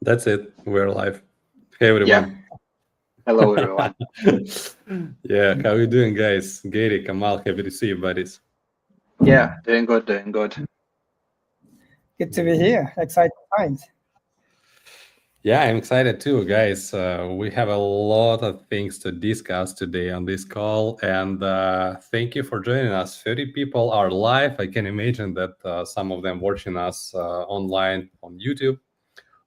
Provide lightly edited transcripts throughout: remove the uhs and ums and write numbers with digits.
That's it. We're live. Hey, Yeah. everyone. Hello, everyone. Yeah, how you doing, guys? Gary, Kamal, happy to see you, buddies. Yeah, doing good, doing good. Good to be here. Exciting times. Yeah, I'm excited too, guys. We have a lot of things to discuss today on this call, and thank you for joining us. 30 people are live. I can imagine that some of them watching us online on YouTube,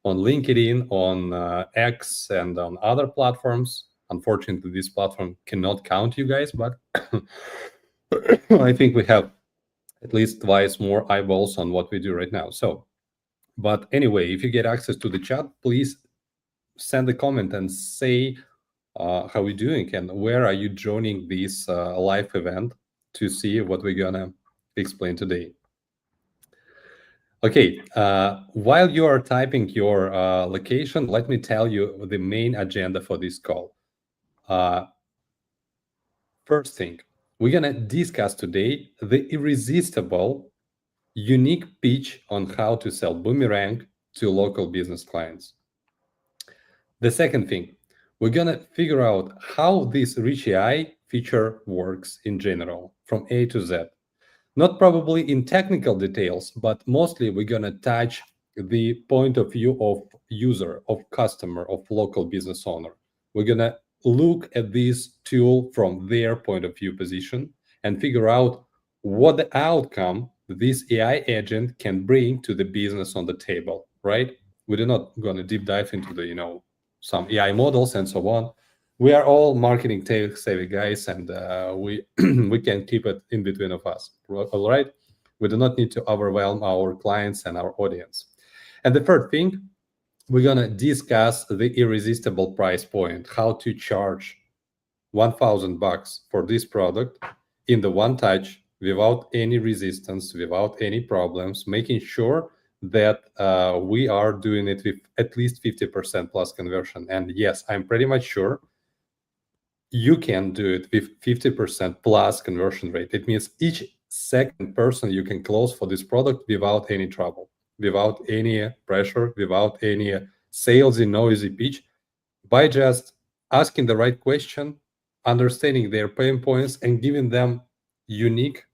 on LinkedIn, on X, and on other platforms. Unfortunately, this platform cannot count you guys, but I think we have at least twice more eyeballs on what we do right now. So, but anyway, if you get access to the chat, please send a comment and say how we doing and where are you joining this live event to see what we're gonna explain today. Okay, while you are typing your location, let me tell you the main agenda for this call. First thing, we're gonna discuss today the irresistible unique pitch on how to sell Boomerang to local business clients. The second thing, we're gonna figure out how this Rich AI feature works in general from A to Z. Not probably in technical details, but mostly we're gonna touch the point of view of user, of customer, of local business owner. We're gonna look at this tool from their point of view position and figure out what the outcome this AI agent can bring to the business on the table, right? We're not gonna deep dive into the, some AI models and so on. We are all marketing tech savvy guys, and we we can keep it in between of us. All right, we do not need to overwhelm our clients and our audience. And the third thing, we're gonna discuss the irresistible price point, how to charge $1,000 for this product in the one touch without any resistance, without any problems, making sure that we are doing it with at least 50% plus conversion. And yes, I'm pretty much sure you can do it with 50% plus conversion rate. It means each second person you can close for this product without any trouble, without any pressure, without any salesy, noisy pitch, by just asking the right question, understanding their pain points, and giving them unique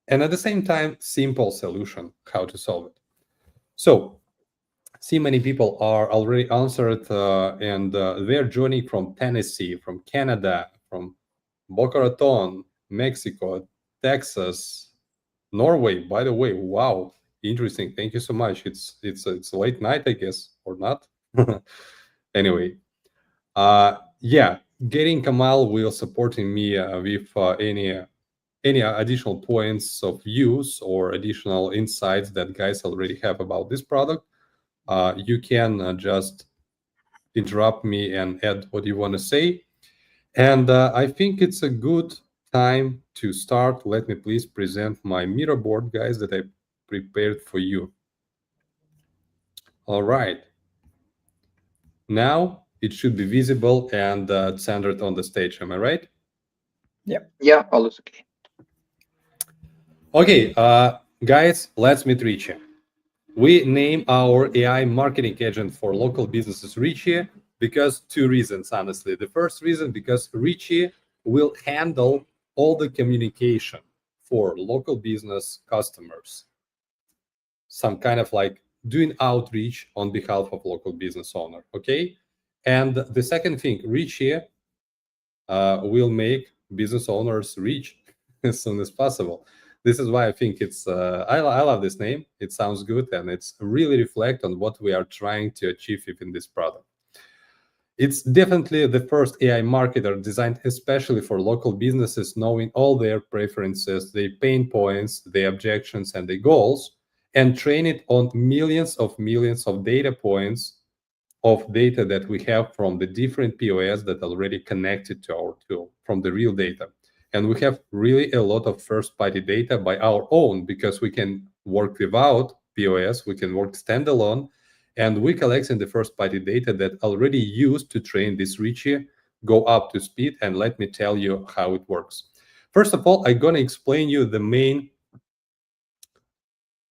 and at the same time simple solution how to solve it. So see, many people are already answered, and they're joining from Tennessee, from Canada, from Boca Raton, Mexico, Texas, Norway. By the way, wow, interesting. Thank you so much. It's late night, I guess, or not. Anyway, yeah, getting Kamal will supporting me with any additional points of use or additional insights that guys already have about this product. You can just interrupt me and add what you want to say. And I think it's a good time to start. Let me please present my mirror board, guys, that I prepared for you. All right. Now it should be visible and centered on the stage. Am I right? Yep. Yeah, all is okay. Okay, guys, let's meet Richie. We name our AI marketing agent for local businesses Richie because two reasons, honestly. The first reason, because Richie will handle all the communication for local business customers. Some kind of like doing outreach on behalf of local business owner, okay? And the second thing, Richie will make business owners rich as soon as possible. This is why I think it's I love this name. It sounds good, and it's really reflect on what we are trying to achieve within this product. It's definitely the first AI marketer designed especially for local businesses, knowing all their preferences, their pain points, their objections, and their goals, and train it on millions of data points of data that we have from the different POS that are already connected to our tool, from the real data. And we have really a lot of first-party data by our own, because we can work without POS, we can work standalone, and we collecting the first-party data that already used to train this Richie go up to speed. And let me tell you how it works. First of all, I'm gonna explain you the main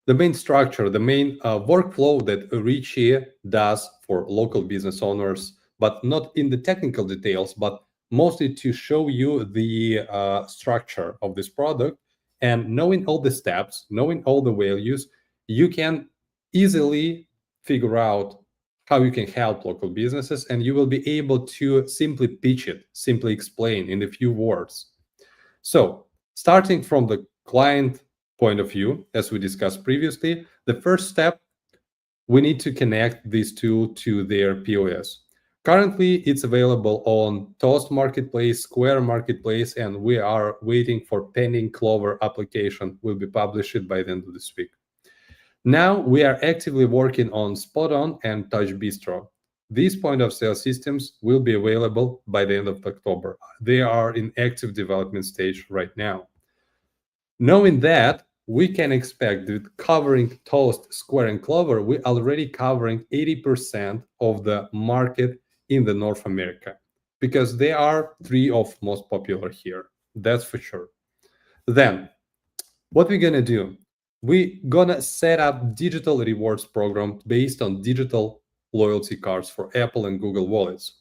the main structure, the main workflow that Richie does for local business owners, but not in the technical details, but mostly to show you the structure of this product. And knowing all the steps, knowing all the values, you can easily figure out how you can help local businesses, and you will be able to simply pitch it, simply explain in a few words. So, starting from the client point of view, as we discussed previously, the first step, we need to connect this tool to their POS. Currently, it's available on Toast Marketplace, Square Marketplace, and we are waiting for pending Clover application will be published by the end of this week. Now we are actively working on Spot On and Touch Bistro. These point of sale systems will be available by the end of October. They are in active development stage right now. Knowing that, we can expect that covering Toast, Square, and Clover, we're already covering 80% of the market in the North America, because they are three of most popular here. That's for sure. Then, what we're gonna do? We're gonna set up digital rewards program based on digital loyalty cards for Apple and Google Wallets.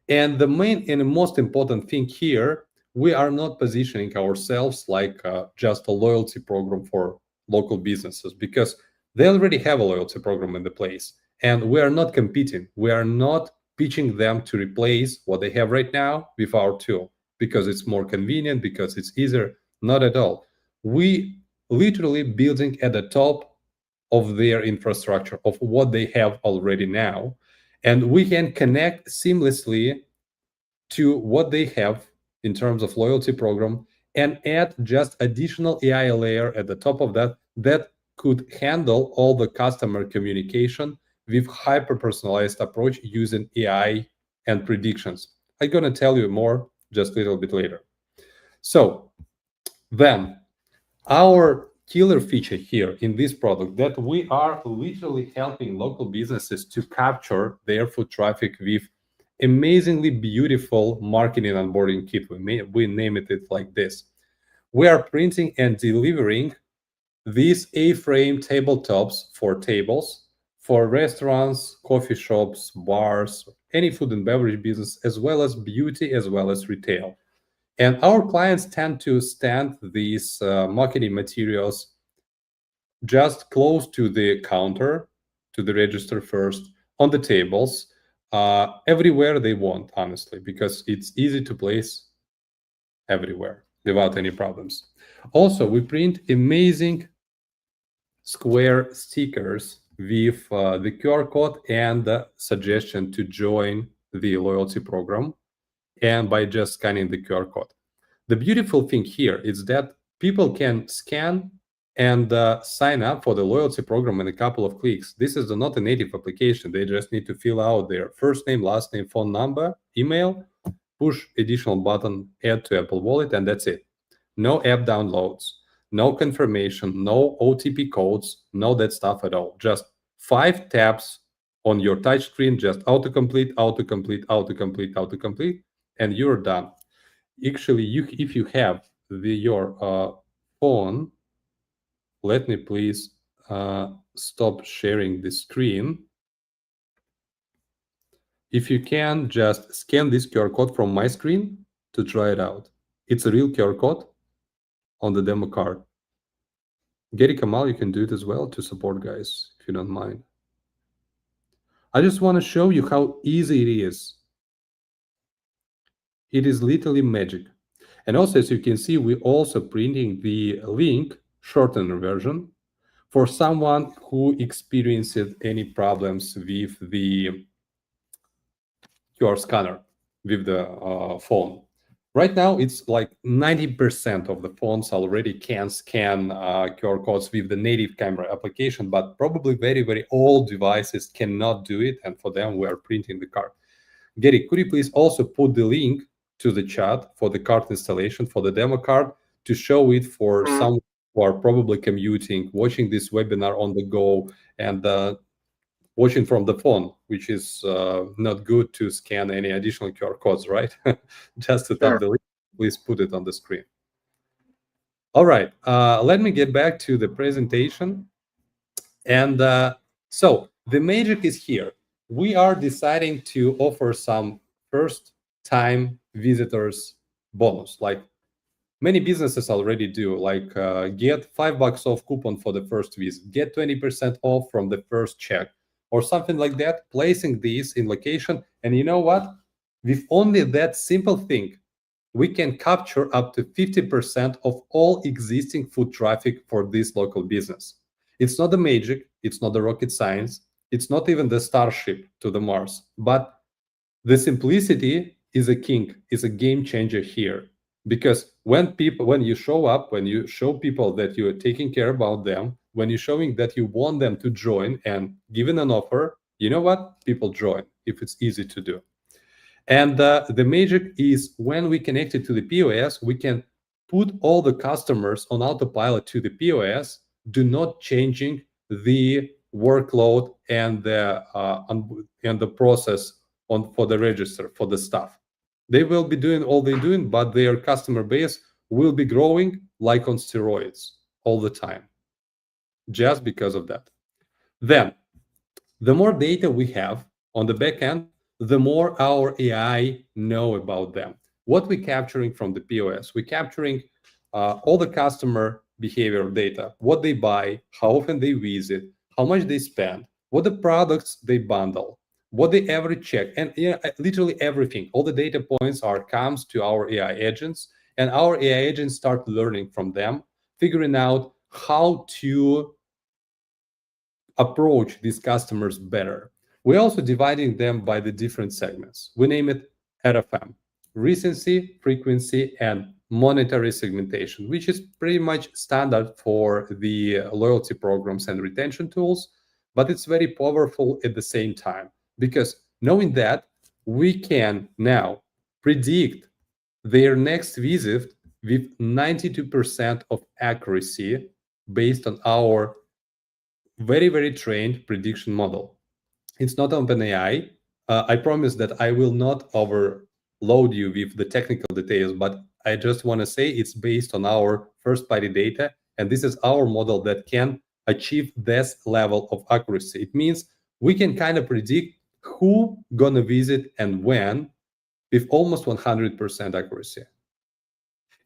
And the main and the most important thing here, we are not positioning ourselves like just a loyalty program for local businesses, because they already have a loyalty program in the place. And we are not competing. We are not pitching them to replace what they have right now with our tool because it's more convenient, because it's easier. Not at all. We literally building at the top of their infrastructure of what they have already now, and we can connect seamlessly to what they have in terms of loyalty program and add just additional AI layer at the top of that that could handle all the customer communication with hyper personalized approach using AI and predictions. I'm going to tell you more just a little bit later. So then our killer feature here in this product, that we are literally helping local businesses to capture their foot traffic with amazingly beautiful marketing onboarding kit. We name it like this. We are printing and delivering these A-frame tabletops for tables, for restaurants, coffee shops, bars, any food and beverage business, as well as beauty, as well as retail. And our clients tend to stand these marketing materials just close to the counter, to the register first, on the tables, everywhere they want, honestly, because it's easy to place everywhere without any problems. Also, we print amazing square stickers with the QR code and the suggestion to join the loyalty program, and by just scanning the QR code. The beautiful thing here is that people can scan and sign up for the loyalty program in a couple of clicks. This is not a native application. They just need to fill out their first name, last name, phone number, email, push additional button, add to Apple Wallet, and that's it. No app downloads, no confirmation, no OTP codes, no that stuff at all. Just 5 taps on your touch screen, just autocomplete, autocomplete, autocomplete, autocomplete, and you're done. Actually, if you have your phone, let me please stop sharing the screen. If you can, just scan this QR code from my screen to try it out. It's a real QR code on the demo card. Gary Kamal, you can do it as well to support guys, if you don't mind. I just want to show you how easy it is. It is literally magic. And also, as you can see, we're also printing the link, shortened version, for someone who experienced any problems with the QR scanner, with the phone. Right now, it's like 90% of the phones already can scan QR codes with the native camera application, but probably very, very old devices cannot do it. And for them, we are printing the card. Gary, could you please also put the link to the chat for the card installation for the demo card to show it for some who are probably commuting, watching this webinar on the go, and watching from the phone, which is not good to scan any additional QR codes, right? Just to tap the link, please put it on the screen. All right, let me get back to the presentation. And so the magic is here. We are deciding to offer some first time visitors bonus, like many businesses already do, like get $5 off coupon for the first visit, get 20% off from the first check, or something like that, placing these in location. And you know what? With only that simple thing, we can capture up to 50% of all existing foot traffic for this local business. It's not the magic, it's not the rocket science, it's not even the starship to the Mars, but the simplicity is a king, is a game changer here. Because when you show up, when you show people that you are taking care about them, when you're showing that you want them to join and given an offer, you know what? People join if it's easy to do. And the magic is when we connect it to the POS, we can put all the customers on autopilot to the POS, do not changing the workload and the process on for the register for the staff. They will be doing all they're doing, but their customer base will be growing like on steroids all the time, just because of that. Then the more data we have on the back end, the more our AI know about them. What we're capturing from the POS, we're capturing all the customer behavior data, what they buy, how often they visit, how much they spend, what the products they bundle, what they average check, and literally everything. All the data points are comes to our AI agents, and our AI agents start learning from them, figuring out how to approach these customers better. We're also dividing them by the different segments. We name it RFM, recency, frequency, and monetary segmentation, which is pretty much standard for the loyalty programs and retention tools, but it's very powerful at the same time because knowing that we can now predict their next visit with 92% of accuracy based on our very, very trained prediction model. It's not OpenAI. I promise that I will not overload you with the technical details, but I just want to say it's based on our first party data. And this is our model that can achieve this level of accuracy. It means we can kind of predict who gonna visit and when with almost 100% accuracy.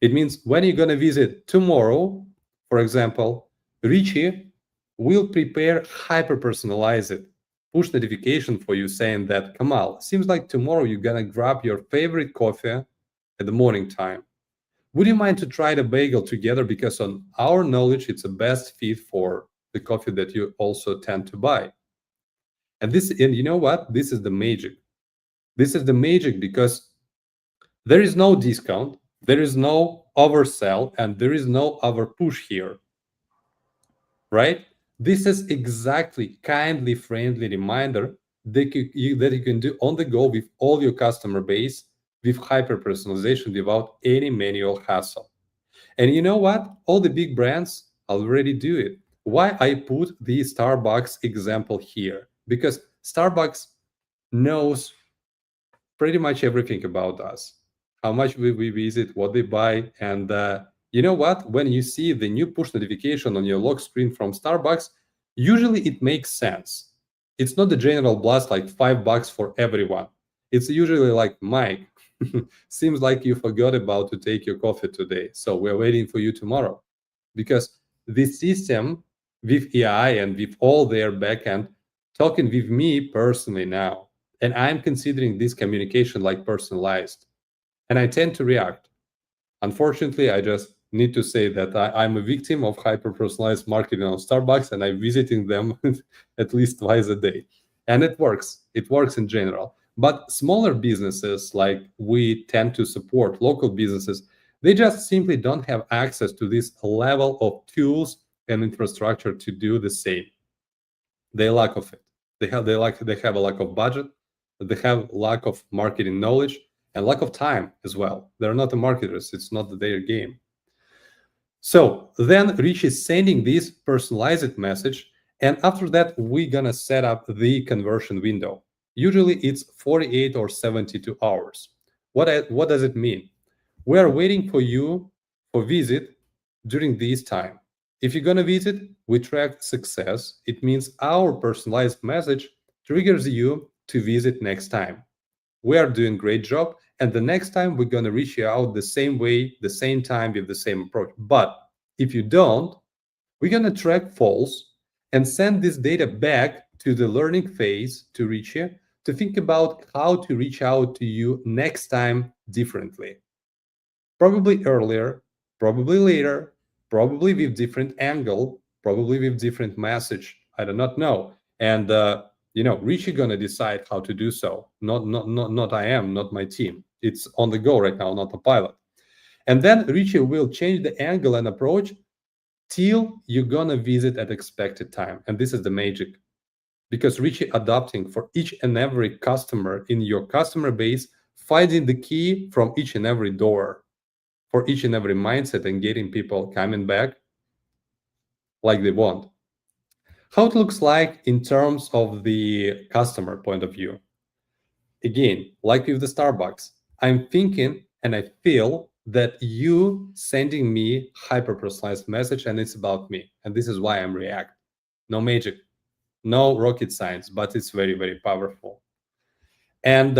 It means when you're gonna visit tomorrow, for example, Richie will prepare hyper-personalized push notification for you saying that, Kamal, seems like tomorrow you're gonna grab your favorite coffee at the morning time. Would you mind to try the bagel together? Because on our knowledge, it's the best fit for the coffee that you also tend to buy. And you know what? This is the magic. This is the magic because there is no discount, there is no oversell, and there is no overpush here, right? This is exactly kindly friendly reminder that you can do on the go with all your customer base with hyper personalization without any manual hassle. And you know what? All the big brands already do it. Why I put the Starbucks example here? Because Starbucks knows pretty much everything about us, how much we visit, what they buy. And you know what? When you see the new push notification on your lock screen from Starbucks, usually it makes sense. It's not the general blast like $5 for everyone. It's usually like, Mike, seems like you forgot about to take your coffee today. So we're waiting for you tomorrow. Because this system with AI and with all their backend talking with me personally now, and I'm considering this communication like personalized, and I tend to react. Unfortunately, I just need to say that I'm a victim of hyper personalized marketing on Starbucks, and I'm visiting them at least twice a day. And it works. It works in general. But smaller businesses, like we tend to support local businesses, they just simply don't have access to this level of tools and infrastructure to do the same. They lack of it. They have a lack of budget. They have lack of marketing knowledge and lack of time as well. They're not the marketers. It's not their game. So then Rich is sending this personalized message. And after that, we're going to set up the conversion window. Usually it's 48 or 72 hours. What does it mean? We are waiting for you for visit during this time. If you're going to visit, we track success. It means our personalized message triggers you to visit next time. We are doing great job, and the next time we're going to reach you out the same way, the same time, with the same approach. But if you don't, we're going to track false and send this data back to the learning phase to reach you, to think about how to reach out to you next time differently. Probably earlier, probably later, probably with different angle, probably with different message. I do not know. And Richie gonna decide how to do so. Not I am, not my team. It's on the go right now, not a pilot. And then Richie will change the angle and approach till you're gonna visit at expected time. And this is the magic. Because Richie adapting for each and every customer in your customer base, finding the key from each and every door for each and every mindset and getting people coming back like they want. How it looks like in terms of the customer point of view. Again, like with the Starbucks, I'm thinking and I feel that you sending me hyper-personalized message and it's about me. And this is why I'm react. No magic, no rocket science, but it's very, very powerful. And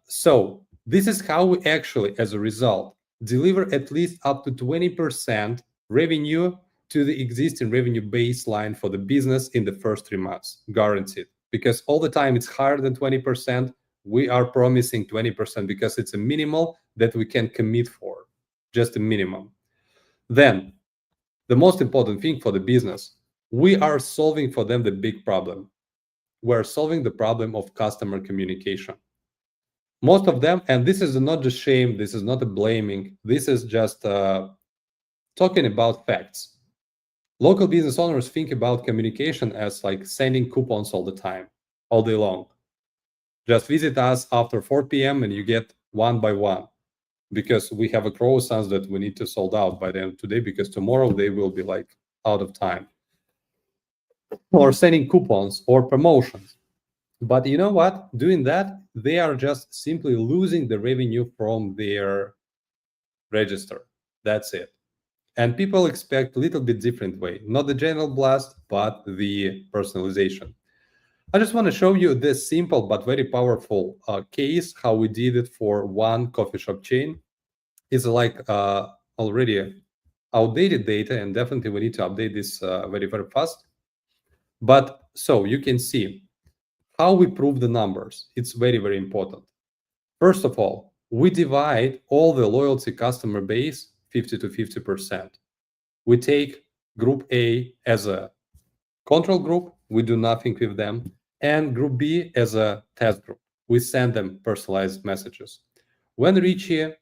so this is how we actually, as a result, deliver at least up to 20% revenue to the existing revenue baseline for the business in the first 3 months, guaranteed. Because all the time it's higher than 20%, we are promising 20% because it's a minimal that we can commit for, just a minimum. Then, the most important thing for the business, we are solving for them the big problem. We're solving the problem of customer communication. Most of them, and this is not just shame, this is not a blaming, this is just talking about facts. Local business owners think about communication as like sending coupons all the time, all day long. Just visit us after 4 p.m. and you get one by one, because we have a croissants that we need to sold out by the end of today, because tomorrow they will be like out of time. Or sending coupons or promotions. But you know what? Doing that, they are just simply losing the revenue from their register. That's it. And people expect a little bit different way, not the general blast, but the personalization. I just want to show you this simple but very powerful case, how we did it for one coffee shop chain. It's like already outdated data, and definitely we need to update this very, very fast. But so you can see how we prove the numbers. It's very, very important. First of all, we divide all the loyalty customer base 50 to 50%. We take group A as a control group, we do nothing with them, and group B as a test group. We send them personalized messages. When Richie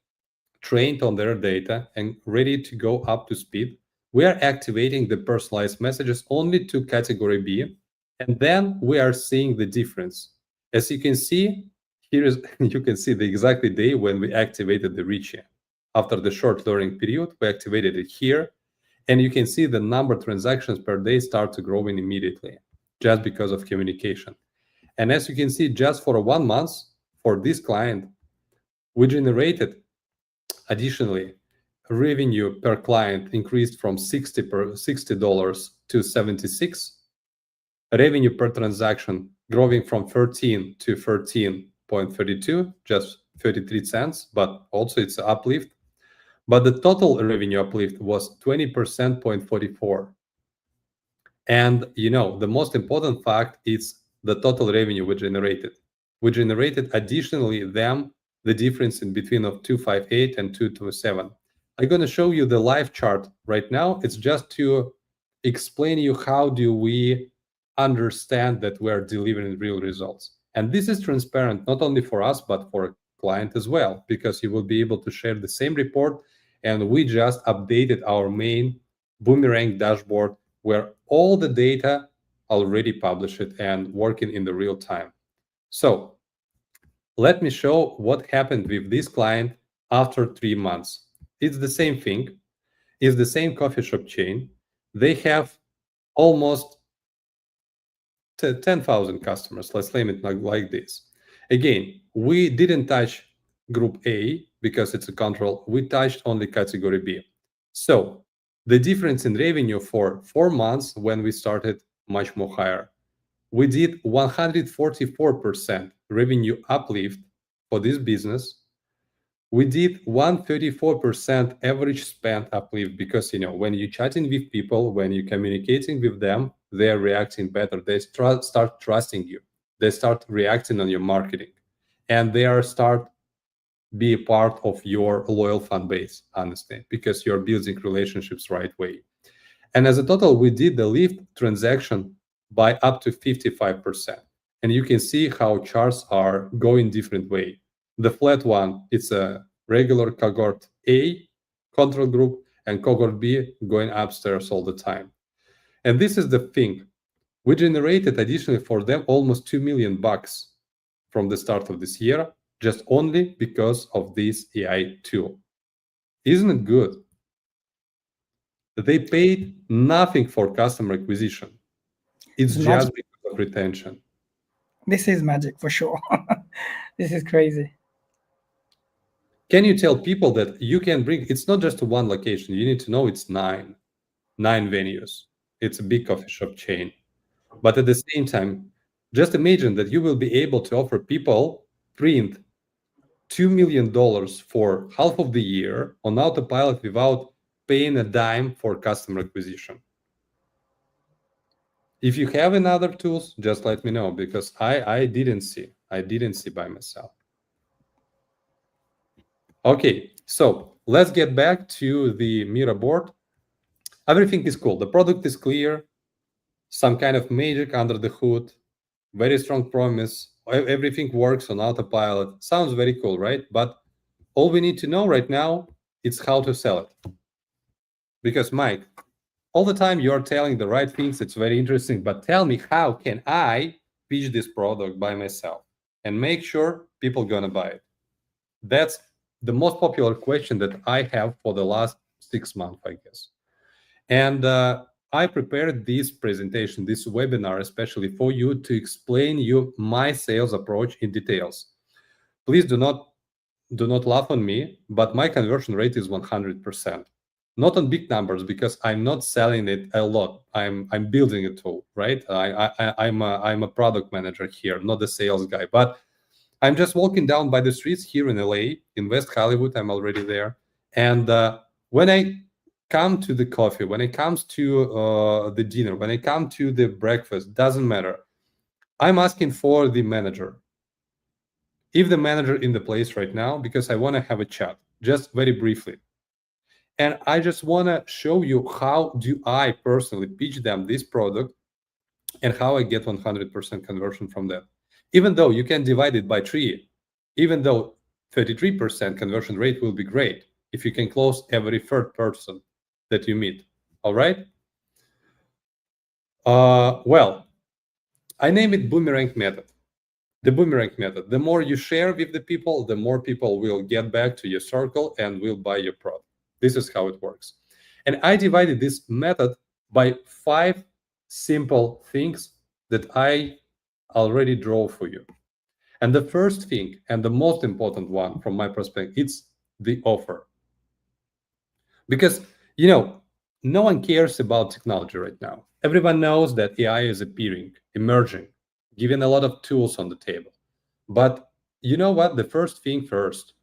trained on their data and ready to go up to speed, we are activating the personalized messages only to category B, and then we are seeing the difference. As you can see, here is you can see the exact day when we activated the Richie. After the short learning period, we activated it here, and you can see the number of transactions per day start to growing immediately, just because of communication. And as you can see, just for 1 month, for this client, we generated additionally revenue per client increased from $60 to $76. Revenue per transaction growing from 13 to 13.32, just 33 cents, but also it's an uplift. But the total revenue uplift was 20.44%. And the most important fact is the total revenue we generated. We generated additionally the difference in between of 258 and 227. I'm going to show you the live chart right now. It's just to explain you how do we understand that we're delivering real results. And this is transparent not only for us, but for a client as well, because you will be able to share the same report. And we just updated our main Boomerang dashboard where all the data already published and working in the real time. So let me show what happened with this client after 3 months. It's the same thing. It's the same coffee shop chain. They have almost 10,000 customers. Let's name it like this. Again, we didn't touch group A because it's a control. We touched only category B. So The difference in revenue for 4 months when we started much more higher. We did 144% revenue uplift for this business. We did 134% average spend uplift because when you're chatting with people, when you're communicating with them, they're reacting better. They start trusting you. They start reacting on your marketing, and they are start be a part of your loyal fan base, honestly, because you're building relationships right way. And as a total, we did the lift transaction by up to 55%. And you can see how charts are going different way. The flat one, it's a regular cohort A control group, and cohort B going upstairs all the time. And this is the thing. We generated additionally for them almost $2 million from the start of this year, just only because of this AI tool. Isn't it good? They paid nothing for customer acquisition. It's It's just magic. because of retention. This is magic for sure. This is crazy. Can you tell people that you can bring, it's not just to one location, you need to know it's nine venues. It's a big coffee shop chain. But at the same time, just imagine that you will be able to offer people print $2 million for half of the year on autopilot without paying a dime for customer acquisition. If you have another tools, just let me know, because I didn't see by myself. Okay, so let's get back to the Mira board. Everything is cool. The product is clear, some kind of magic under the hood, very strong promise. Everything works on autopilot. Sounds very cool, right? But all we need to know right now is how to sell it. Because Mike, all the time you're telling the right things. It's very interesting, but tell me, how can I pitch this product by myself and make sure people gonna buy it? That's the most popular question that I have for the last 6 months, I guess. And I prepared this presentation, this webinar, especially for you to explain you my sales approach in details. Please do not laugh on me, but my conversion rate is 100%. Not on big numbers, because I'm not selling it a lot. I'm building a tool, right? I'm a product manager here, not a sales guy. But I'm just walking down by the streets here in LA, in West Hollywood. I'm already there. And when I come to the coffee, when it comes to the dinner, when it comes to the breakfast, doesn't matter. I'm asking for the manager. If the manager in the place right now, because I want to have a chat, just very briefly. And I just want to show you how do I personally pitch them this product and how I get 100% conversion from that. Even though you can divide it by 3, even though 33% conversion rate will be great if you can close every third person that you meet. All right? Well, I name it Boomerang method. The Boomerang method. The more you share with the people, the more people will get back to your circle and will buy your product. This is how it works. And I divided this method by 5 simple things that I already draw for you. And the first thing, and the most important one from my perspective, it's the offer. Because, no one cares about technology right now. Everyone knows that AI is appearing, emerging, giving a lot of tools on the table. But you know what? The first thing first,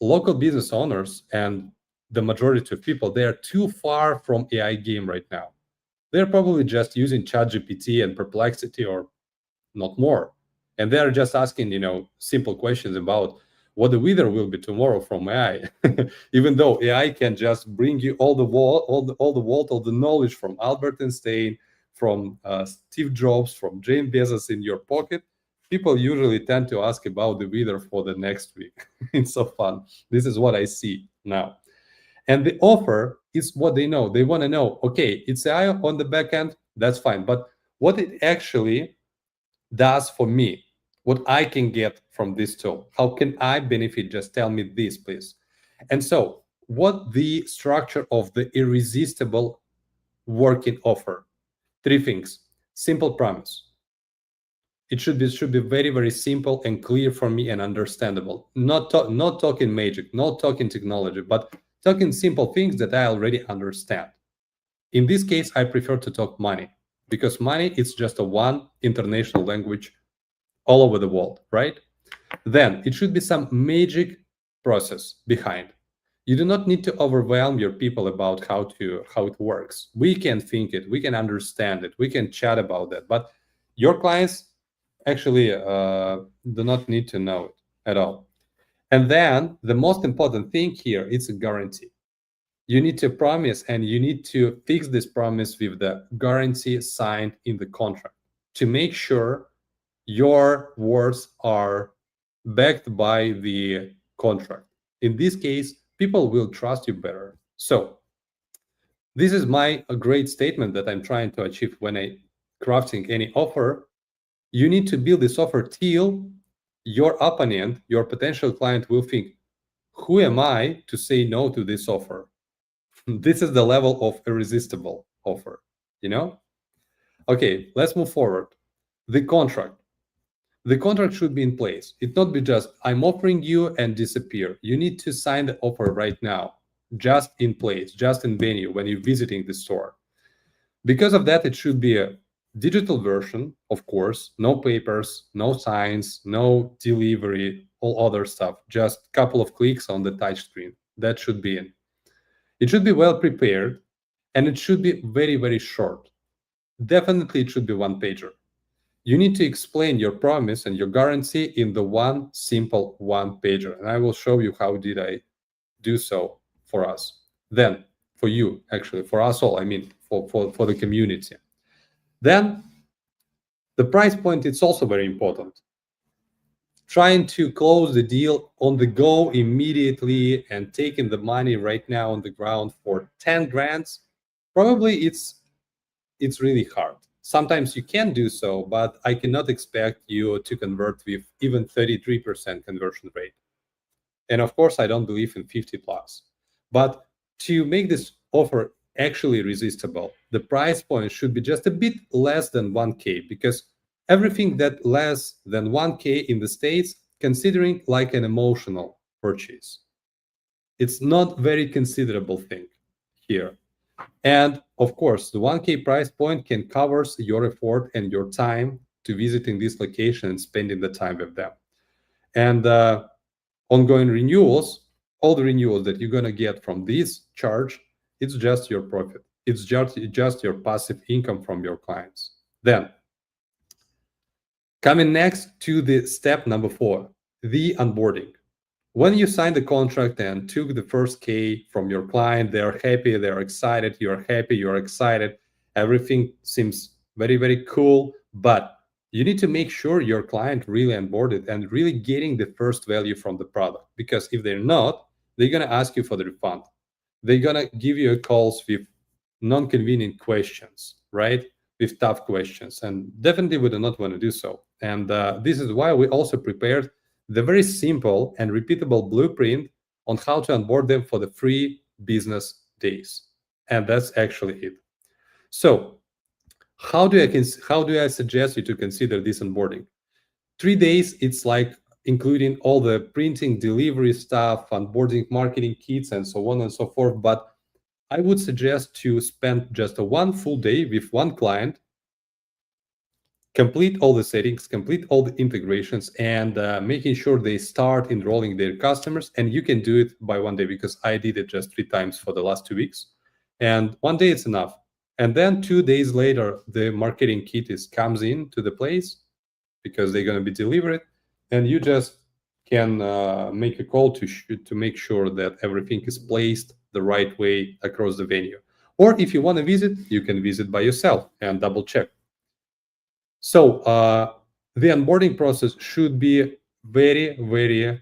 local business owners and the majority of people, they are too far from AI game right now. They're probably just using ChatGPT and Perplexity or not more. And they're just asking, simple questions about what the weather will be tomorrow from AI. Even though AI can just bring you all the knowledge from Albert Einstein, from Steve Jobs, from James Bezos in your pocket, people usually tend to ask about the weather for the next week. It's so fun. This is what I see now. And the offer is what they know. They want to know, okay, it's AI on the back end, that's fine. But what it actually does for me, what I can get from this tool, how can I benefit? Just tell me this, please. And so what the structure of the irresistible working offer? 3 things. Simple promise. It should be very, very simple and clear for me and understandable. Not talking magic, not talking technology, but talking simple things that I already understand. In this case, I prefer to talk money because money is just a one international language all over the world, right? Then it should be some magic process behind. You do not need to overwhelm your people about how it works. We can think it, we can understand it, we can chat about that, but your clients actually do not need to know it at all. And then the most important thing here is a guarantee. You need to promise, and you need to fix this promise with the guarantee signed in the contract to make sure your words are backed by the contract. In this case, people will trust you better. So this is my a great statement that I'm trying to achieve when I crafting any offer. You need to build this offer till your opponent, your potential client will think, who am I to say no to this offer? This is the level of irresistible offer, you know? Okay, let's move forward. The contract. The contract should be in place. It not be just, I'm offering you and disappear. You need to sign the offer right now, just in place, just in venue when you're visiting the store. Because of that, it should be a digital version, of course, no papers, no signs, no delivery, all other stuff, just a couple of clicks on the touch screen. That should be in. It should be well prepared, and it should be very, very short. Definitely, it should be one pager. You need to explain your promise and your guarantee in the one simple one pager. And I will show you how did I do so for us. Then for you, actually, for us all, I mean, for the community. Then the price point, it's also very important. Trying to close the deal on the go immediately and taking the money right now on the ground for 10 grands, probably it's really hard. Sometimes you can do so, but I cannot expect you to convert with even 33% conversion rate. And of course, I don't believe in 50 plus. But to make this offer actually resistible, the price point should be just a bit less than 1K, because everything that less than 1K in the States, considering like an emotional purchase. It's not very considerable thing here. And of course, the 1K price point can cover your effort and your time to visiting this location and spending the time with them. And ongoing renewals, all the renewals that you're going to get from this charge, it's just your profit. It's just your passive income from your clients. Then, coming next to the step number 4, the onboarding. When you sign the contract and took the first K from your client, they're happy, they're excited, you're happy, you're excited. Everything seems very, very cool, but you need to make sure your client really onboarded and really getting the first value from the product. Because if they're not, they're going to ask you for the refund. They're going to give you calls with non-convenient questions, right? With tough questions. And definitely we do not want to do so. And this is why we also prepared the very simple and repeatable blueprint on how to onboard them for the free business days. And that's actually it. So how do I suggest you to consider this onboarding? 3 days, it's like including all the printing, delivery stuff, onboarding, marketing kits, and so on and so forth. But I would suggest to spend just a 1 full day with one client, complete all the settings, complete all the integrations, and making sure they start enrolling their customers. And you can do it by 1 day, because I did it just 3 times for the last 2 weeks. And 1 day it's enough. And then 2 days later, the marketing kit comes in to the place, because they're going to be delivered. And you just can make a call to make sure that everything is placed the right way across the venue. Or if you want to visit, you can visit by yourself and double check. So the onboarding process should be very, very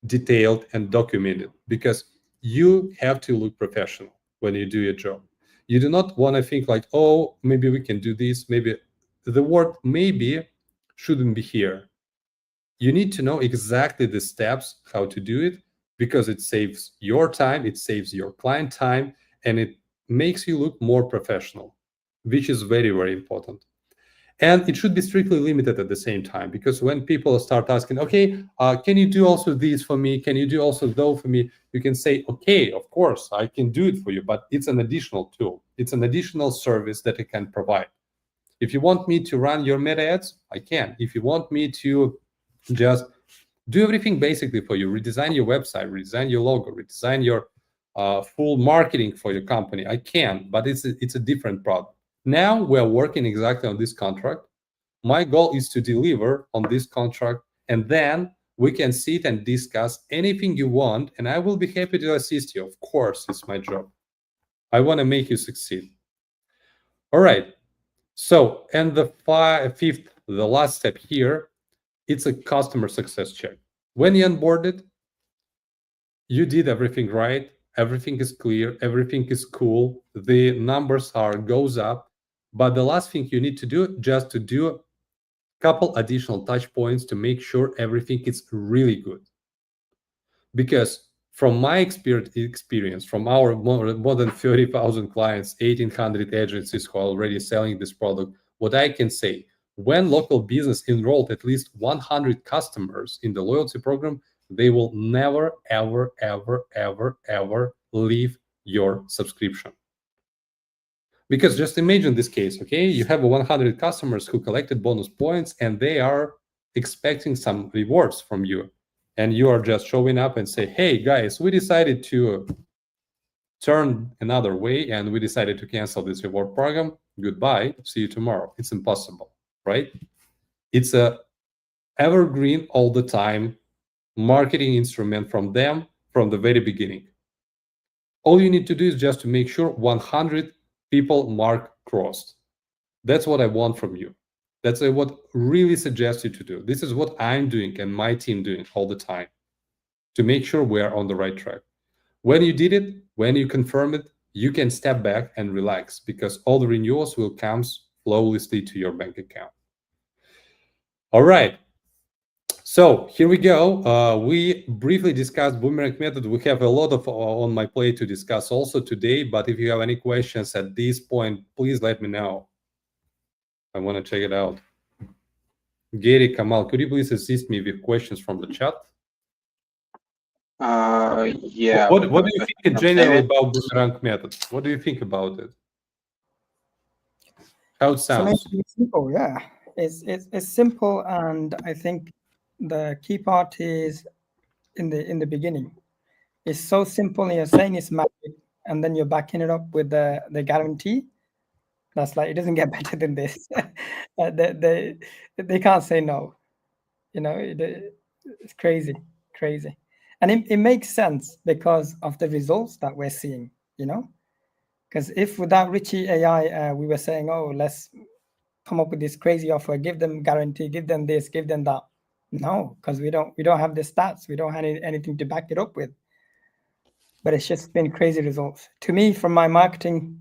detailed and documented, because you have to look professional when you do your job. You do not want to think like, oh, maybe we can do this. Maybe the word maybe shouldn't be here. You need to know exactly the steps, how to do it, because it saves your time, it saves your client time, and it makes you look more professional, which is very, very important. And it should be strictly limited at the same time, because when people start asking, okay, can you do also this for me? Can you do also that for me? You can say, okay, of course, I can do it for you, but it's an additional tool. It's an additional service that I can provide. If you want me to run your meta ads, I can. If you want me to just do everything basically for you, redesign your website, redesign your logo, redesign your full marketing for your company, I can, but it's a different product. Now we're working exactly on this contract. My goal is to deliver on this contract, and then we can sit and discuss anything you want, and I will be happy to assist you. Of course, it's my job. I want to make you succeed. All right. So, and the fifth, the last step here, it's a customer success check. When you onboarded, you did everything right. Everything is clear. Everything is cool. The numbers goes up. But the last thing you need to do, just to do a couple additional touch points to make sure everything is really good. Because from my experience, from our more than 30,000 clients, 1,800 agencies who are already selling this product, what I can say, when local business enrolled at least 100 customers in the loyalty program, they will never, ever, ever, ever, ever leave your subscription. Because just imagine this case, okay? You have 100 customers who collected bonus points and they are expecting some rewards from you. And you are just showing up and say, hey guys, we decided to turn another way and we decided to cancel this reward program. Goodbye, see you tomorrow. It's impossible, right? It's a evergreen all the time marketing instrument from them from the very beginning. All you need to do is just to make sure 100 people mark crossed. That's what I want from you. That's what really suggest you to do. This is what I'm doing and my team doing all the time to make sure we are on the right track. When you did it, when you confirm it, you can step back and relax because all the renewals will come flawlessly to your bank account. All right. So here we go. We briefly discussed Boomerang method. We have a lot of on my plate to discuss also today, but if you have any questions at this point, please let me know. I want to check it out. Gary, Kamal, could you please assist me with questions from the chat? Yeah. What do you think in general about Boomerang method? What do you think about it? How it sounds? So it's simple, yeah. It's simple, and I think the key part is in the beginning. It's so simple, and you're saying it's magic, and then you're backing it up with the guarantee. That's like, it doesn't get better than this. They can't say no. You know, it's crazy. And it makes sense because of the results that we're seeing, you know? Because if without Richie AI, we were saying, oh, let's come up with this crazy offer, give them guarantee, give them this, give them that. No, because we don't have the stats. We don't have anything to back it up with. But it's just been crazy results. To me, from my marketing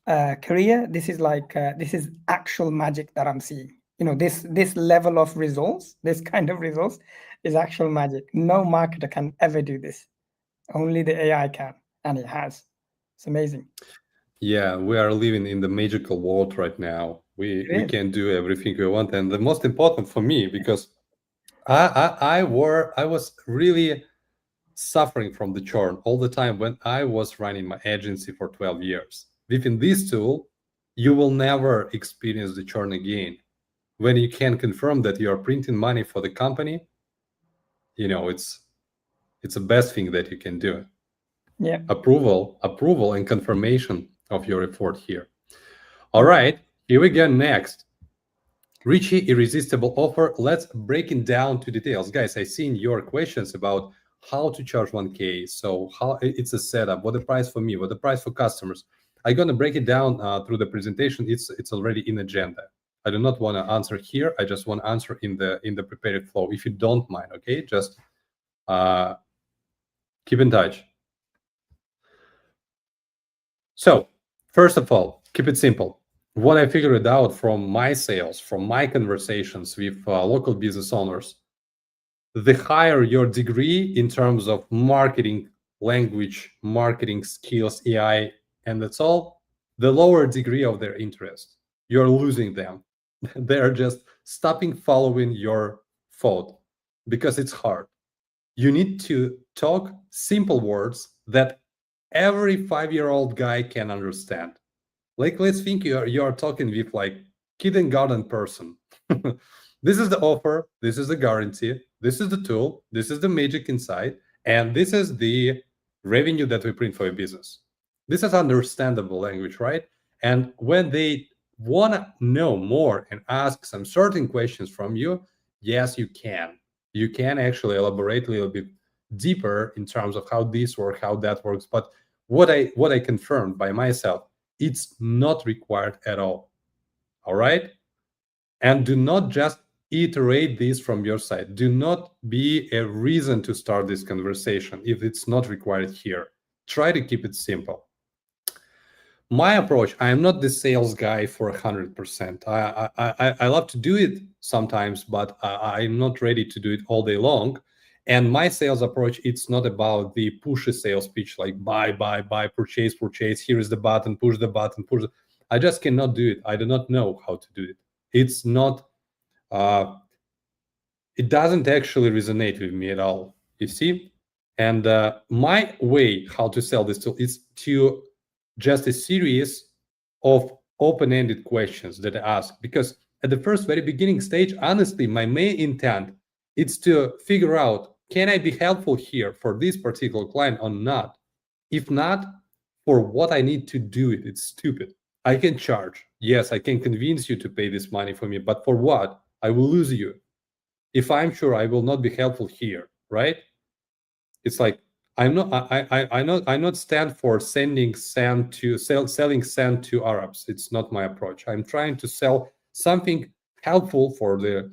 career, this is actual magic that I'm seeing. You know, this level of results, this kind of results is actual magic. No marketer can ever do this. Only the AI can, and it has. It's amazing. Yeah, we are living in the magical world right now. We can do everything we want, and the most important for me, because I was really suffering from the churn all the time when I was running my agency for 12 years. Within this tool, you will never experience the churn again. When you can confirm that you are printing money for the company, you know, it's the best thing that you can do. Yeah. Approval and confirmation of your effort here. All right, here we go next. Richie, irresistible offer. Let's break it down to details. Guys, I've seen your questions about how to charge 1K. So how it's a setup, what the price for me, what the price for customers. I'm going to break it down through the presentation. It's already in agenda. I do not want to answer here. I just want to answer in the prepared flow, if you don't mind, okay? Just keep in touch. So first of all, keep it simple. What I figured out from my sales, from my conversations with local business owners, the higher your degree in terms of marketing language, marketing skills, AI, and that's all, the lower degree of their interest. You're losing them. They're just stopping following your thought because it's hard. You need to talk simple words that every 5-year-old guy can understand. Like, let's think you're talking with like kindergarten person. This is the offer, this is the guarantee, this is the tool, this is the magic inside, and this is the revenue that we print for your business. This is understandable language, right? And when they want to know more and ask some certain questions from you, yes, you can. You can actually elaborate a little bit deeper in terms of how this works, how that works. But what I confirmed by myself, it's not required at all. All right? And do not just iterate this from your side. Do not be a reason to start this conversation if it's not required here. Try to keep it simple. My approach, I am not the sales guy for 100%. I love to do it sometimes, but I'm not ready to do it all day long. And my sales approach, it's not about the pushy sales pitch like buy, purchase, purchase. Here is the button, push the button, push. I just cannot do it. I do not know how to do it. It's not, it doesn't actually resonate with me at all, you see? And my way how to sell this tool is to just a series of open-ended questions that I ask, because at the first very beginning stage, honestly, my main intent is to figure out, can I be helpful here for this particular client or not? If not, for what I need to do it, it's stupid. I can charge. Yes, I can convince you to pay this money for me, but for what? I will lose you if I'm sure I will not be helpful here, right? It's like I'm not stand for selling sand to Arabs. It's not my approach. I'm trying to sell something helpful for the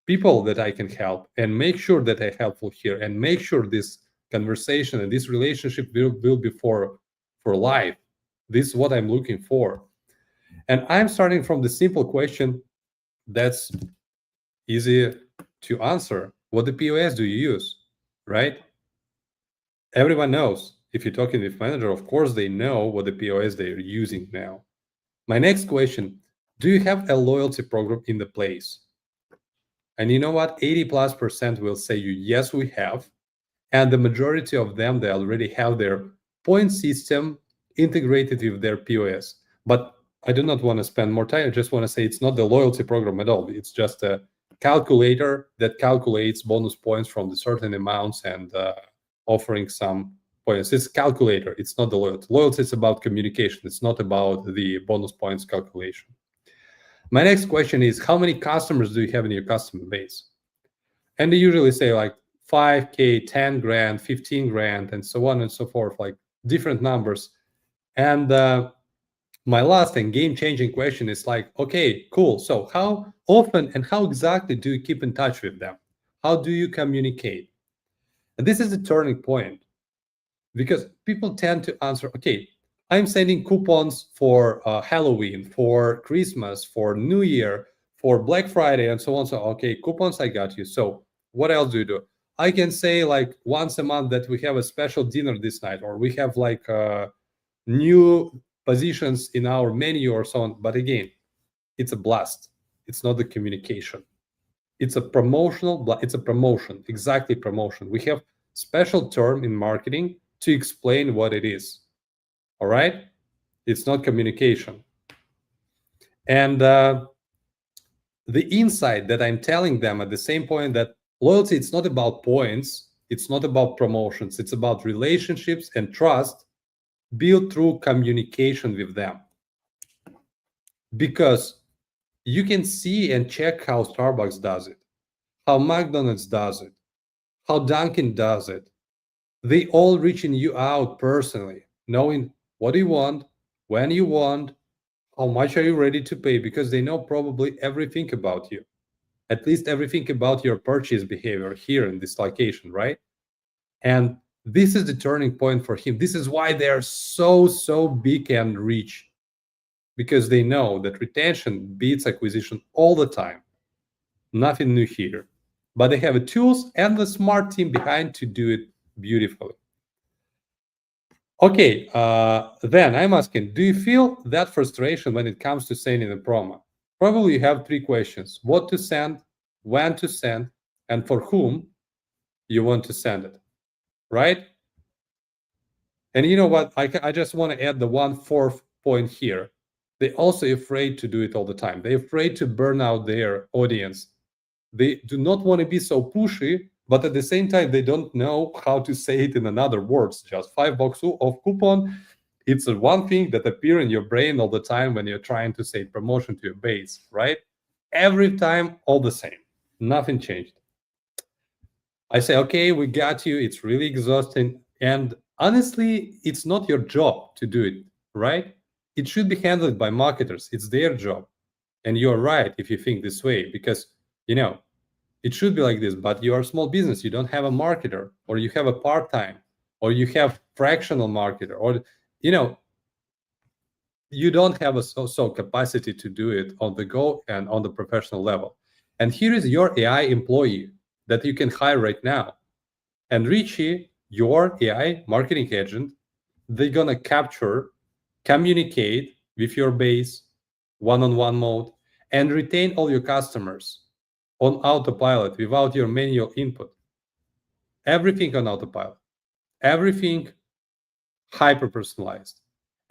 people that I can help and make sure that I'm helpful here and make sure this conversation and this relationship will be for life. This is what I'm looking for. And I'm starting from the simple question that's easy to answer. What the POS do you use, right? Everyone knows. If you're talking with manager, of course they know what the POS they're using now. My next question, do you have a loyalty program in the place? And you know what? 80+% will say you, yes, we have. And the majority of them, they already have their point system integrated with their POS. But I do not want to spend more time. I just want to say it's not the loyalty program at all. It's just a calculator that calculates bonus points from the certain amounts and offering some points. It's calculator. It's not the loyalty. Loyalty is about communication. It's not about the bonus points calculation. My next question is, how many customers do you have in your customer base? And they usually say like 5K, 10 grand, 15 grand, and so on and so forth, like different numbers. And my last and game-changing question is like, okay, cool. So how often and how exactly do you keep in touch with them? How do you communicate? And this is the turning point, because people tend to answer, okay, I'm sending coupons for Halloween, for Christmas, for New Year, for Black Friday, and so on. So, okay, coupons, I got you. So what else do you do? I can say like once a month that we have a special dinner this night, or we have like new positions in our menu or so on. But again, it's a blast. It's not the communication. It's a it's a promotion, exactly promotion. We have special term in marketing to explain what it is. All right? It's not communication. And the insight that I'm telling them at the same point that loyalty, it's not about points, it's not about promotions, it's about relationships and trust built through communication with them. Because you can see and check how Starbucks does it, how McDonald's does it, how Dunkin' does it. They all reaching you out personally, knowing what you want, when you want, how much are you ready to pay, because they know probably everything about you, at least everything about your purchase behavior here in this location, right? And this is the turning point for him. This is why they are so big and rich, because they know that retention beats acquisition all the time. Nothing new here. But they have the tools and the smart team behind to do it beautifully. Okay, then I'm asking, do you feel that frustration when it comes to sending a promo? probably you have three questions: what to send, when to send, and for whom you want to send it, right? And you know what? I just want to add the one fourth point here. They're also afraid to do it all the time. They're afraid to burn out their audience. They do not want to be so pushy, but at the same time, they don't know how to say it in another words. Just $5 of coupon. It's a one thing that appears in your brain all the time when you're trying to say promotion to your base, right? Every time, all the same. Nothing changed. I say, okay, we got you. It's really exhausting. And honestly, it's not your job to do it, right? It should be handled by marketers. It's their job. And you're right if you think this way, because, it should be like this, but you are a small business. You don't have a marketer, or you have a part-time, or you have fractional marketer, or, you don't have a so capacity to do it on the go and on the professional level. And here is your AI employee that you can hire right now. And Richie, your AI marketing agent, they're gonna capture, communicate with your base, one-on-one mode, and retain all your customers on autopilot without your manual input. Everything on autopilot, everything hyper-personalized,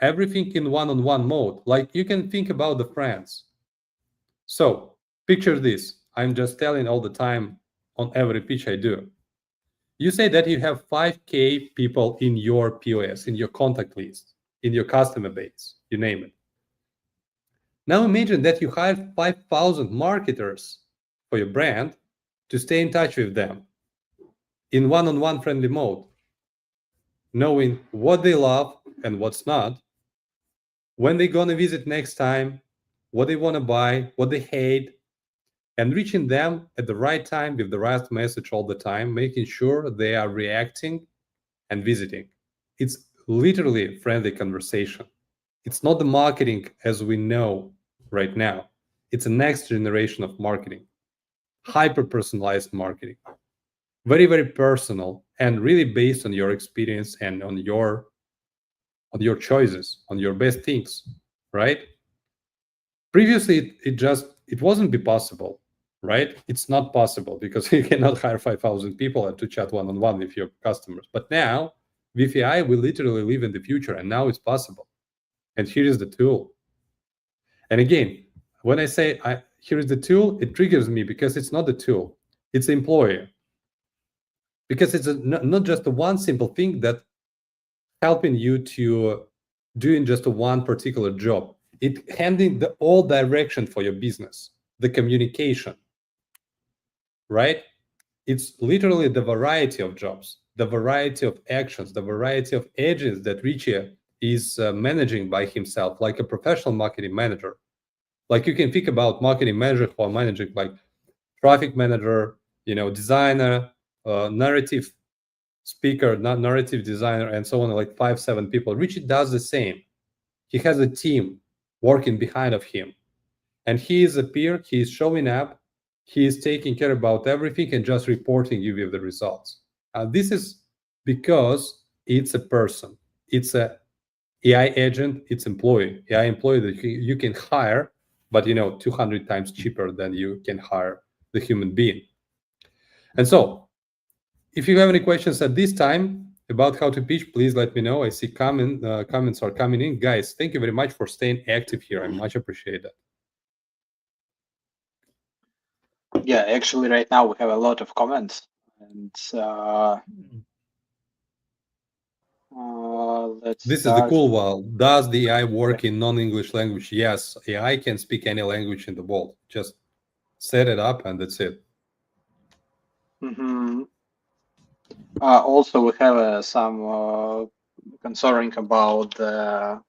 everything in one-on-one mode. Like, you can think about the friends. So picture this. I'm just telling all the time on every pitch I do. You say that you have 5K people in your POS, in your contact list, in your customer base, you name it. Now imagine that you hire 5,000 marketers for your brand to stay in touch with them in one-on-one friendly mode, knowing what they love and what's not, when they're going to visit next time, what they want to buy, what they hate, and reaching them at the right time with the right message all the time, making sure they are reacting and visiting. It's literally friendly conversation. It's not the marketing as we know right now. It's a next generation of marketing, hyper-personalized marketing, very, very personal, and really based on your experience and on your choices, on your best things, right? Previously, it wasn't be possible, right? It's not possible because you cannot hire 5,000 people to chat one-on-one with your customers. But now, with AI, we literally live in the future, and now it's possible. And here is the tool. And again, when I say here is the tool, it triggers me because it's not the tool, it's the employee. Because it's not just a one simple thing that helping you to doing just a one particular job. It handling the all direction for your business, the communication, right? It's literally the variety of jobs, the variety of actions, the variety of agents that Richie is managing by himself, like a professional marketing manager. Like, you can think about marketing manager who are managing like traffic manager, designer, narrative speaker, not narrative designer, and so on, like 5-7 people. Richie does the same. He has a team working behind of him, and he is a peer. He is showing up. He is taking care about everything and just reporting you with the results. This is because it's a person. It's a AI agent. It's AI employee that you can hire, but 200 times cheaper than you can hire the human being. And so, if you have any questions at this time about how to pitch, please let me know. I see comments are coming in. Guys, thank you very much for staying active here. I much appreciate that. Yeah, actually, right now we have a lot of comments, and let's. This is the cool one. Does the AI work in non-English language? Yes, AI can speak any language in the world. Just set it up, and that's it. Mm-hmm. Also, we have some concern about the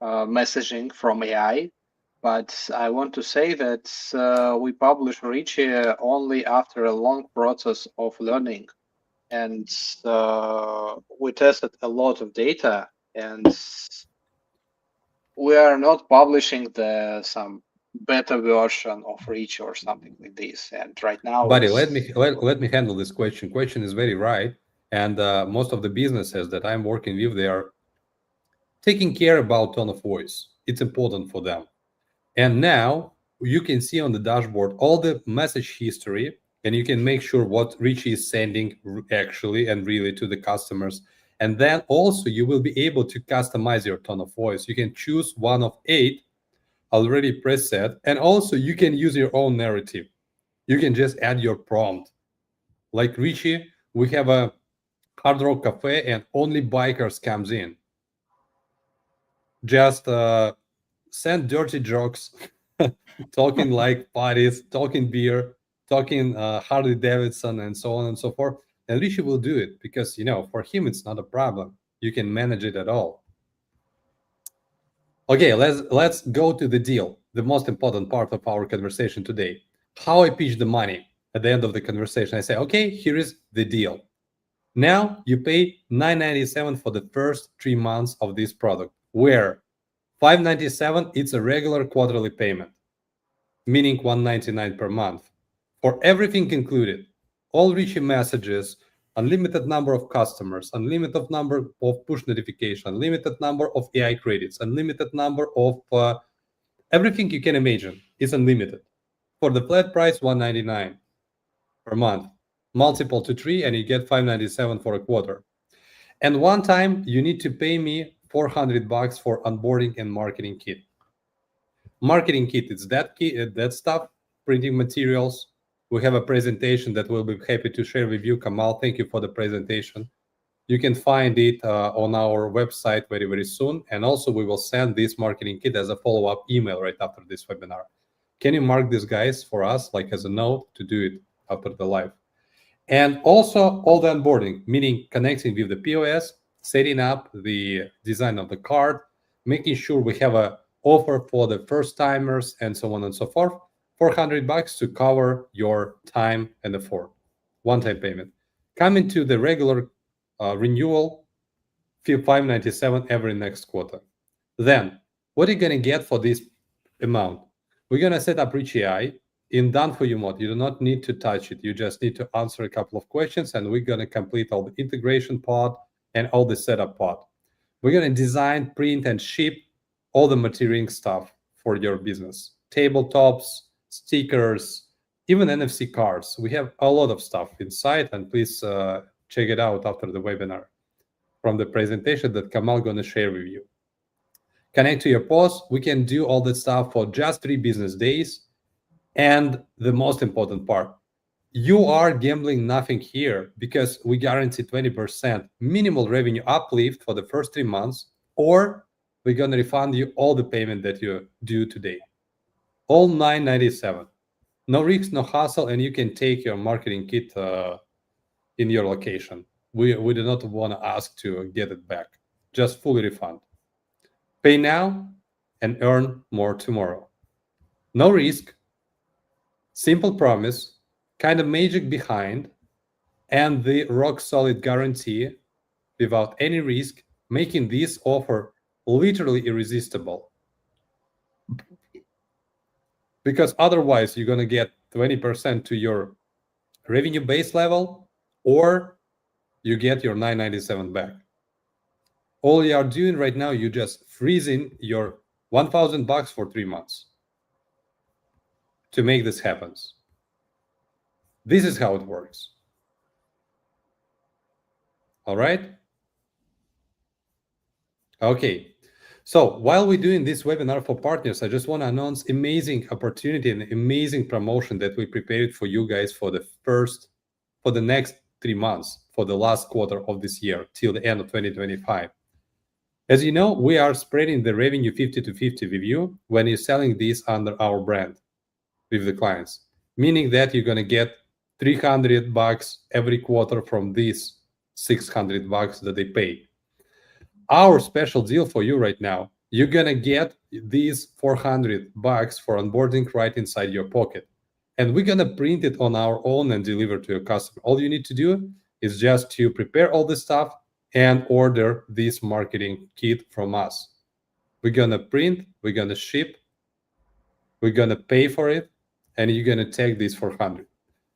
messaging from AI, but I want to say that we publish Richie only after a long process of learning, and we tested a lot of data, and we are not publishing some beta version of Richie or something like this. And right now, Buddy, let me handle this question. Question is very right, and most of the businesses that I'm working with, they are taking care about tone of voice. It's important for them. And now you can see on the dashboard all the message history, and you can make sure what Richie is sending actually and really to the customers. And then also you will be able to customize your tone of voice. You can choose one of 8 already preset, and also you can use your own narrative. You can just add your prompt. Like Richie, we have a Hard Rock Cafe and only bikers comes in. Just send dirty jokes, talking like parties, talking beer, talking Harley Davidson, and so on and so forth. And Richie will do it because, for him, it's not a problem. You can manage it at all. Okay, let's go to the deal, the most important part of our conversation today. How I pitch the money. At the end of the conversation, I say, okay, here is the deal. Now you pay $9.97 for the first 3 months of this product, where $5.97 it's a regular quarterly payment, meaning $1.99 per month. For everything included, all Richie messages, unlimited number of customers, unlimited number of push notifications, unlimited number of AI credits, unlimited number of everything you can imagine is unlimited. For the flat price, $1.99 per month, multiple to 3, and you get $5.97 for a quarter. And one time you need to pay me $400 for onboarding and marketing kit. Marketing kit, it's that kit, that stuff, printing materials. We have a presentation that we'll be happy to share with you. Kamal, thank you for the presentation. You can find it on our website very, very soon. And also we will send this marketing kit as a follow-up email right after this webinar. Can you mark these guys for us, like as a note to do it after the live? And also all the onboarding, meaning connecting with the POS, setting up the design of the card, making sure we have a offer for the first timers, and so on and so forth. $400 to cover your time and effort, one-time payment. Coming to the regular renewal, $5.97 every next quarter. Then, what are you gonna get for this amount? We're gonna set up Rich AI in done for you mode. You do not need to touch it. You just need to answer a couple of questions, and we're gonna complete all the integration part and all the setup part. We're gonna design, print, and ship all the material stuff for your business. Tabletops, stickers, even NFC cards. We have a lot of stuff inside, and please check it out after the webinar from the presentation that Kamal gonna share with you. Connect to your POS. We can do all that stuff for just 3 business days. And the most important part, you are gambling nothing here because we guarantee 20% minimal revenue uplift for the first 3 months, or we're going to refund you all the payment that you do today. All $9.97. No risk, no hassle, and you can take your marketing kit in your location. We do not want to ask to get it back. Just fully refund. Pay now and earn more tomorrow. No risk. Simple promise, kind of magic behind, and the rock-solid guarantee without any risk, making this offer literally irresistible. Because otherwise, you're going to get 20% to your revenue base level, or you get your $9.97 back. All you are doing right now, you're just freezing your $1,000 for 3 months to make this happen. This is how it works. All right? Okay. So while we're doing this webinar for partners, I just want to announce amazing opportunity and amazing promotion that we prepared for you guys for the next 3 months, for the last quarter of this year till the end of 2025. As you know, we are spreading the revenue 50-50 with you when you're selling this under our brand with the clients, meaning that you're going to get $300 every quarter from these $600 that they pay. Our special deal for you right now, you're going to get these $400 for onboarding right inside your pocket. And we're going to print it on our own and deliver to your customer. All you need to do is just to prepare all this stuff and order this marketing kit from us. We're going to print, we're going to ship, we're going to pay for it, and you're going to take this $400.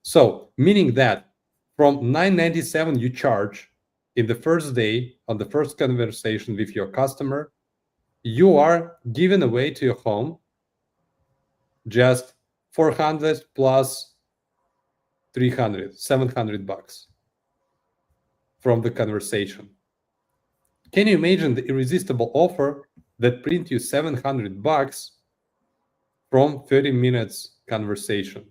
So meaning that from $9.97 you charge in the first day on the first conversation with your customer, you are giving away to your home just 400 plus 300, $700 from the conversation. Can you imagine the irresistible offer that print you $700 from 30 minutes conversation?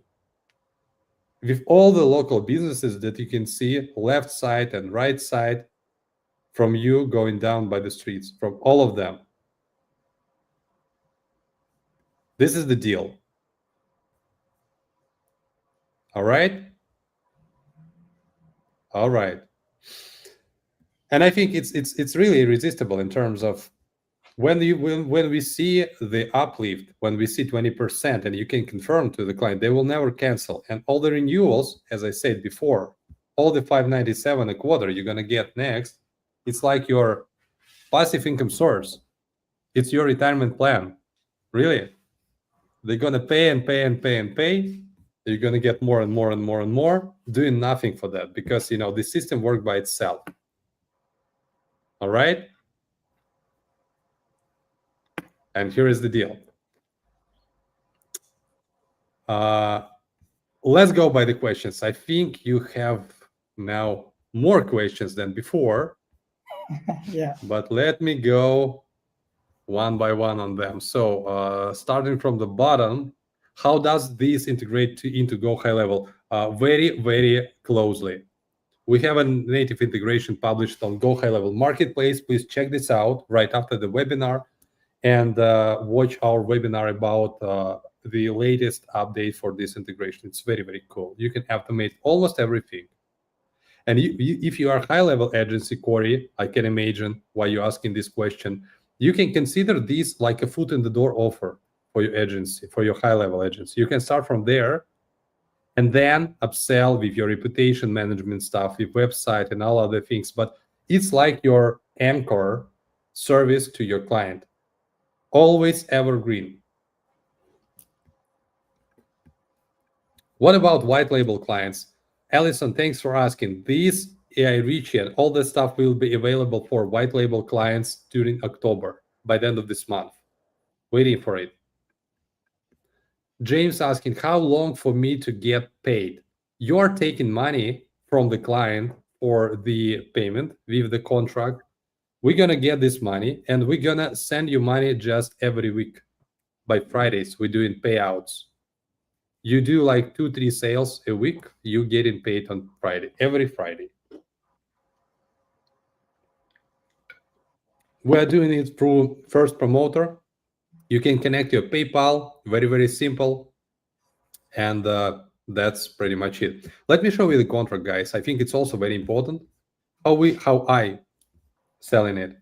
With all the local businesses that you can see left side and right side from you going down by the streets, from all of them. This is the deal. All right? All right. And I think it's really irresistible in terms of when we see the uplift, when we see 20%, and you can confirm to the client, they will never cancel. And all the renewals, as I said before, all the 597 a quarter you're gonna get next, it's like your passive income source. It's your retirement plan. Really. They're gonna pay and pay and pay and pay. You're gonna get more and more and more and more, doing nothing for that because the system works by itself. All right. And here is the deal. Let's go by the questions. I think you have now more questions than before. Yeah. But let me go one by one on them. So starting from the bottom, how does this integrate into Go High Level? Very, very closely. We have a native integration published on Go High Level Marketplace. Please check this out right after the webinar and watch our webinar about the latest update for this integration. It's very, very cool. You can automate almost everything. And if you are a high-level agency, Corey, I can imagine why you're asking this question. You can consider this like a foot in the door offer for your agency, for your high-level agency. You can start from there and then upsell with your reputation management stuff, with website and all other things. But it's like your anchor service to your client. Always evergreen. What about white label clients? Allison, thanks for asking. These AI Richie and all this stuff will be available for white label clients during October, by the end of this month. Waiting for it. James asking, how long for me to get paid? You are taking money from the client for the payment with the contract. We're going to get this money and we're going to send you money just every week. By Fridays, we're doing payouts. You do like 2-3 sales a week, you getting paid on Friday, every Friday. We're doing it through First Promoter. You can connect your PayPal, very, very simple. And that's pretty much it. Let me show you the contract, guys. I think it's also very important how I selling it.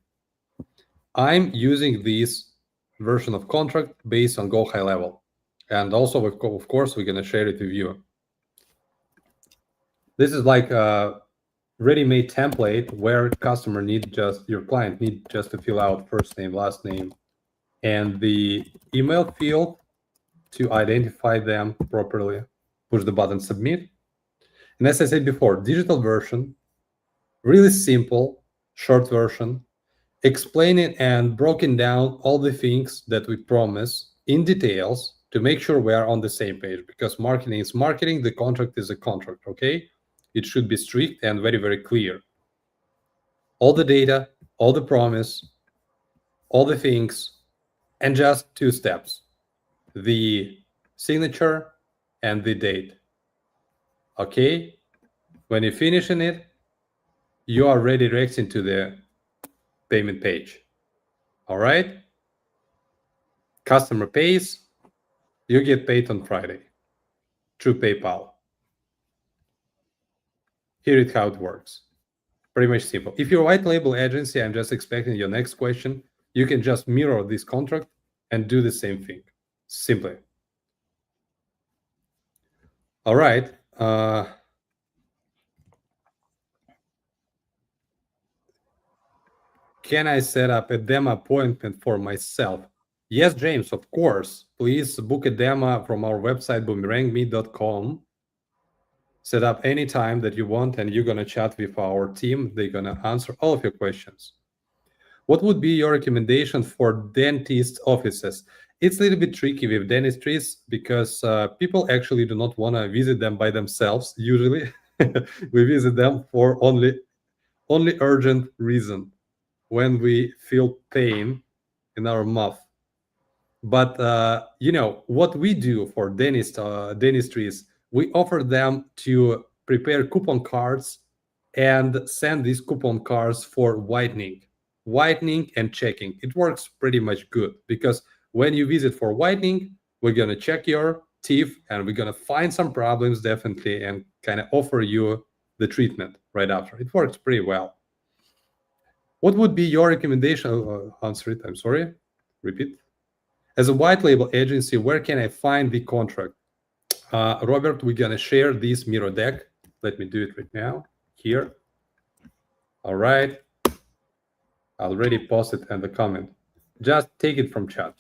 I'm using this version of contract based on Go High Level. And also, of course, we're going to share it with you. This is like a ready-made template where your client needs just to fill out first name, last name, and the email field to identify them properly. Push the button submit. And as I said before, digital version, really simple, short version, explaining and broken down all the things that we promise in details to make sure we are on the same page, because marketing is marketing, the contract is a contract, okay? It should be strict and very, very clear. All the data, all the promise, all the things, and just 2 steps, the signature and the date, okay? When you're finishing it, you are redirecting to the payment page, all right? Customer pays, you get paid on Friday through PayPal. Here is how it works. Pretty much simple. If you're a white label agency, I'm just expecting your next question. You can just mirror this contract and do the same thing, simply. All right. Can I set up a demo appointment for myself? Yes, James, of course. Please book a demo from our website, boomerangme.com. Set up any time that you want, and you're going to chat with our team. They're going to answer all of your questions. What would be your recommendation for dentist offices? It's a little bit tricky with dentistries because people actually do not want to visit them by themselves. Usually, we visit them for only urgent reason, when we feel pain in our mouth. But what we do for dentistries, we offer them to prepare coupon cards and send these coupon cards for whitening and checking. It works pretty much good because when you visit for whitening, we're going to check your teeth and we're going to find some problems definitely and kind of offer you the treatment right after. It works pretty well. What would be your recommendation? Answer it. I'm sorry. Repeat. As a white label agency, where can I find the contract? Robert, we're going to share this Miro deck. Let me do it right now. Here. All right. I already posted in the comment. Just take it from chat.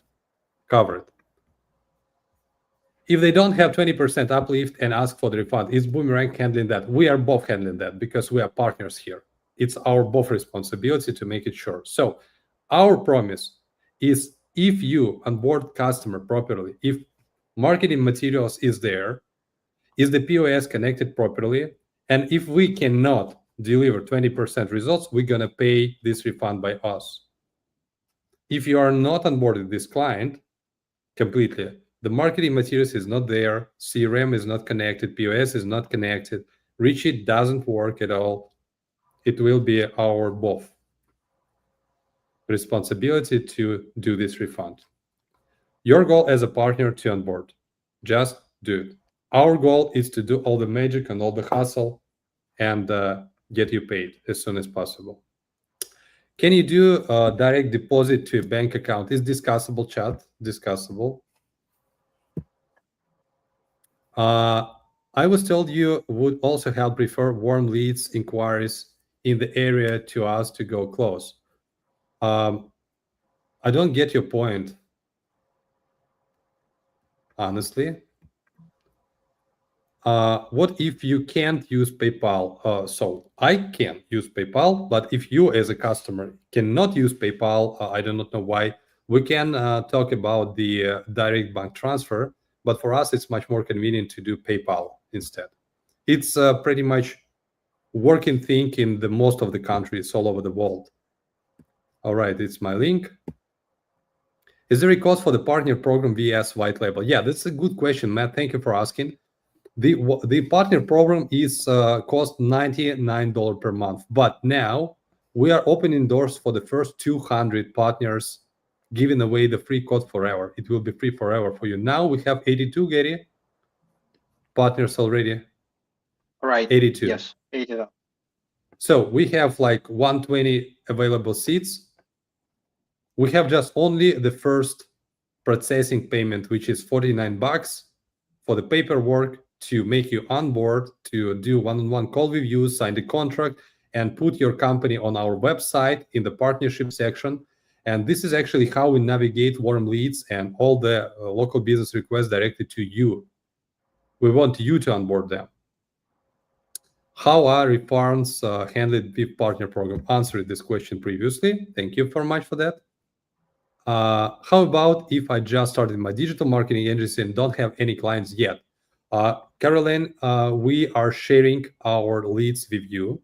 Cover it. If they don't have 20% uplift and ask for the refund, is Boomerang handling that? We are both handling that because we are partners here. It's our both responsibility to make it sure. So our promise is, if you onboard customer properly, if marketing materials is there, is the POS connected properly, and if we cannot deliver 20% results, we're going to pay this refund by us. If you are not onboarded this client completely, the marketing materials is not there, CRM is not connected, POS is not connected, Richie doesn't work at all, it will be our both responsibility to do this refund. Your goal as a partner to onboard, just do it. Our goal is to do all the magic and all the hustle and get you paid as soon as possible. Can you do a direct deposit to a bank account? Is discussable, chat, discussable. I was told you would also help refer warm leads inquiries in the area to us to go close. I don't get your point, honestly. What if you can't use PayPal? So I can use PayPal, but if you as a customer cannot use PayPal, I do not know why. We can talk about the direct bank transfer, but for us, it's much more convenient to do PayPal instead. It's pretty much working thing in the most of the countries all over the world. All right, it's my link. Is there a cost for the partner program vs white label? Yeah, that's a good question, Matt. Thank you for asking. The partner program is cost $99 per month, but now we are opening doors for the first 200 partners, giving away the free code forever. It will be free forever for you. Now we have 82, Gary, partners already. Right. 82. Yes, 82. So we have like 120 available seats. We have just only the first processing payment, which is $49 for the paperwork to make you on board, to do one-on-one call with you, sign the contract, and put your company on our website in the partnership section. And this is actually how we navigate warm leads and all the local business requests directly to you. We want you to onboard them. How are refunds handled with partner program? Answered this question previously. Thank you very much for that. How about if I just started my digital marketing agency and don't have any clients yet? Caroline, we are sharing our leads with you.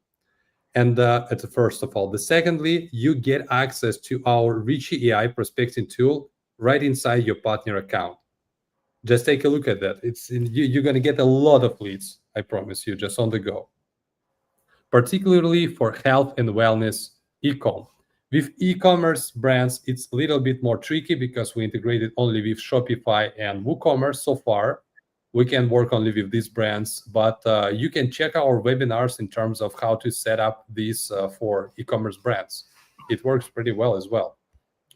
And that's first of all. The secondly, you get access to our Richie AI prospecting tool right inside your partner account. Just take a look at that. You're going to get a lot of leads, I promise you, just on the go. Particularly for health and wellness e-com. With e-commerce brands, it's a little bit more tricky because we integrated only with Shopify and WooCommerce so far. We can work only with these brands, but you can check our webinars in terms of how to set up these for e-commerce brands. It works pretty well as well.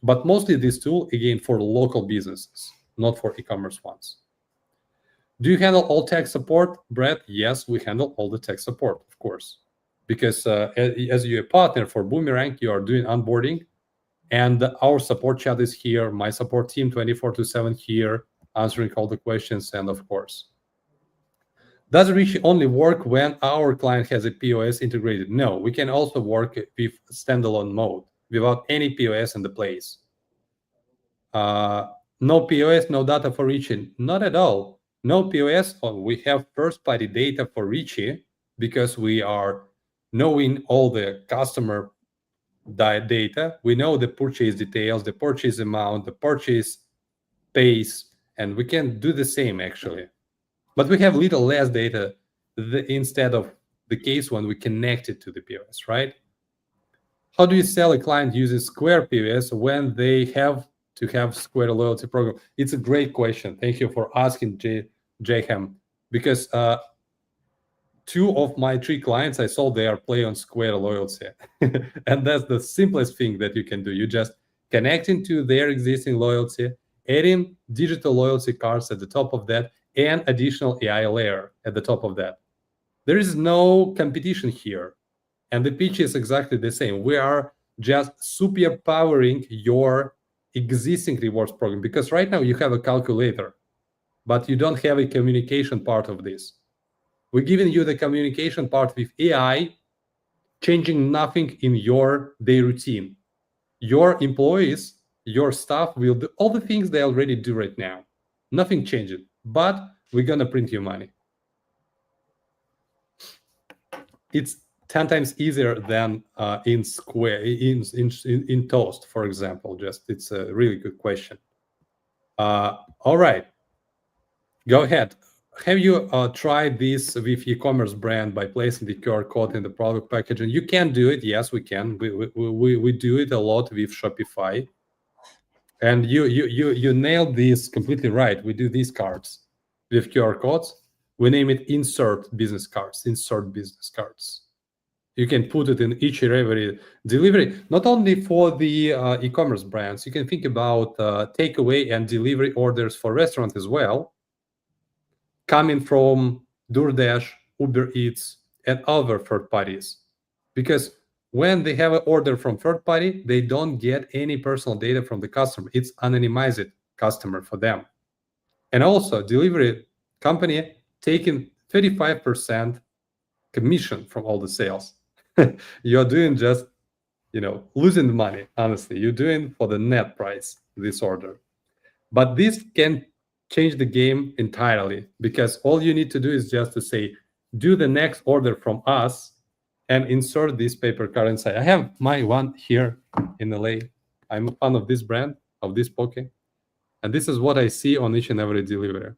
But mostly this tool, again, for local businesses, not for e-commerce ones. Do you handle all tech support, Brett? Yes, we handle all the tech support, of course. Because as you're a partner for Boomerang, you are doing onboarding, and our support chat is here, my support team 24/7 here, answering all the questions, and of course. Does Richie only work when our client has a POS integrated? No, we can also work with standalone mode without any POS in the place. No POS, no data for Richie. Not at all. No POS. We have first-party data for Richie because we are knowing all the customer data. We know the purchase details, the purchase amount, the purchase pace, and we can do the same actually. But we have little less data instead of the case when we connect it to the POS, right? How do you sell a client using Square POS when they have to have Square loyalty program? It's a great question. Thank you for asking, Jayham, because 2 of my 3 clients I sold, they are play on Square loyalty. And that's the simplest thing that you can do. You just connect into their existing loyalty, adding digital loyalty cards at the top of that, and additional AI layer at the top of that. There is no competition here. And the pitch is exactly the same. We are just super powering your existing rewards program, because right now you have a calculator, but you don't have a communication part of this. We're giving you the communication part with AI, changing nothing in your day routine. Your employees, your staff will do all the things they already do right now. Nothing changes, but we're going to print you money. It's 10 times easier than in Square, in Toast, for example. Just it's a really good question. All right, go ahead. Have you tried this with e-commerce brand by placing the QR code in the product packaging? You can do it. Yes, we can. We do it a lot with Shopify. And you nailed this completely right. We do these cards with QR codes. We name it insert business cards. Insert business cards. You can put it in each and every delivery, not only for the e-commerce brands. You can think about takeaway and delivery orders for restaurants as well, coming from DoorDash, Uber Eats, and other third parties. Because when they have an order from third party, they don't get any personal data from the customer. It's anonymized customer for them. And also, delivery company taking 35% commission from all the sales. You're doing just, losing the money, honestly. You're doing for the net price, this order. But this can change the game entirely, because all you need to do is just to say, do the next order from us and insert this paper card inside. I have my one here in LA. I'm a fan of this brand, of this poke. And this is what I see on each and every delivery.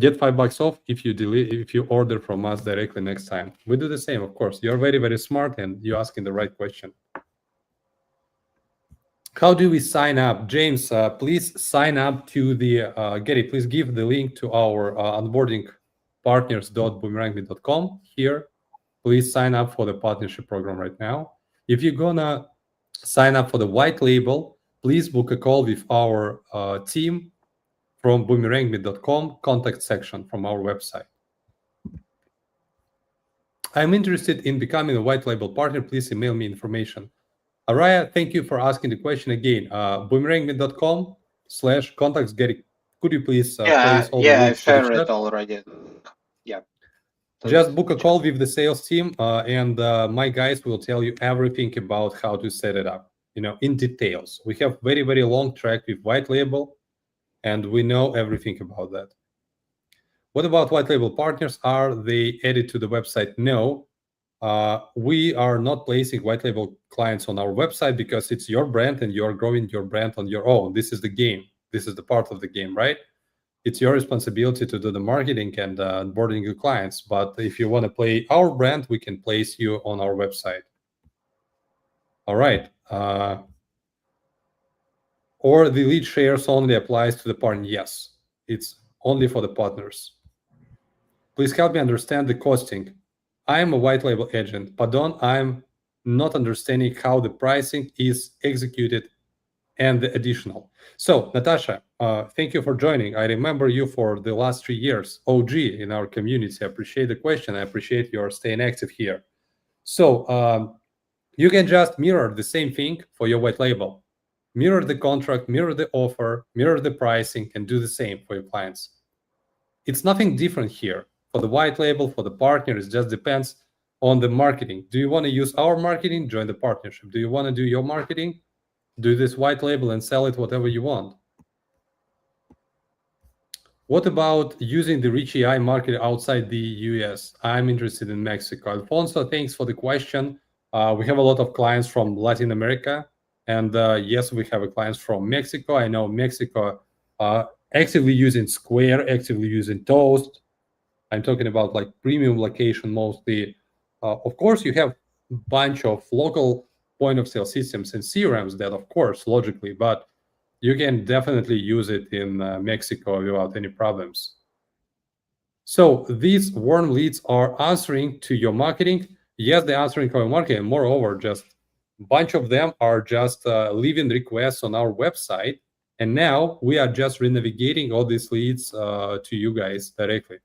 Get $5 off if you order from us directly next time. We do the same, of course. You're very, very smart and you're asking the right question. How do we sign up? James, please sign up to the Gary, please give the link to our onboarding partners.boomerangme.com here. Please sign up for the partnership program right now. If you're gonna sign up for the white label, please book a call with our team from boomerangme.com contact section from our website. I'm interested in becoming a white label partner. Please email me information. Araya, thank you for asking the question again. Boomerangme.com/contacts. Gary, could you please place all the links I shared to the it chat? already. Yeah. Just book a call with the sales team, and my guys will tell you everything about how to set it up, in details. We have very, very long track with white label, and we know everything about that. What about white label partners? Are they added to the website? No. We are not placing white label clients on our website because it's your brand and you're growing your brand on your own. This is the game. This is the part of the game, right? It's your responsibility to do the marketing and onboarding your clients. But if you want to play our brand, we can place you on our website. All right. Or the lead shares only applies to the partner? Yes, it's only for the partners. Please help me understand the costing. I am a white label agent, pardon, I'm not understanding how the pricing is executed and the additional. So, Natasha, thank you for joining. I remember you for the last 3 years, OG in our community. I appreciate the question. I appreciate your staying active here. So, you can just mirror the same thing for your white label. Mirror the contract, mirror the offer, mirror the pricing, and do the same for your clients. It's nothing different here. For the white label, for the partner, it just depends on the marketing. Do you want to use our marketing? Join the partnership. Do you want to do your marketing? Do this white label and sell it whatever you want. What about using the Rich AI market outside the US? I'm interested in Mexico. Alfonso, thanks for the question. We have a lot of clients from Latin America. And yes, we have clients from Mexico. I know Mexico actively using Square, actively using Toast. I'm talking about like premium location mostly. Of course, you have a bunch of local point of sale systems and CRMs that, of course, logically, but you can definitely use it in Mexico without any problems. So these warm leads are answering to your marketing. Yes, they're answering to your marketing. Moreover, just a bunch of them are just leaving requests on our website. And now we are just renavigating all these leads to you guys directly.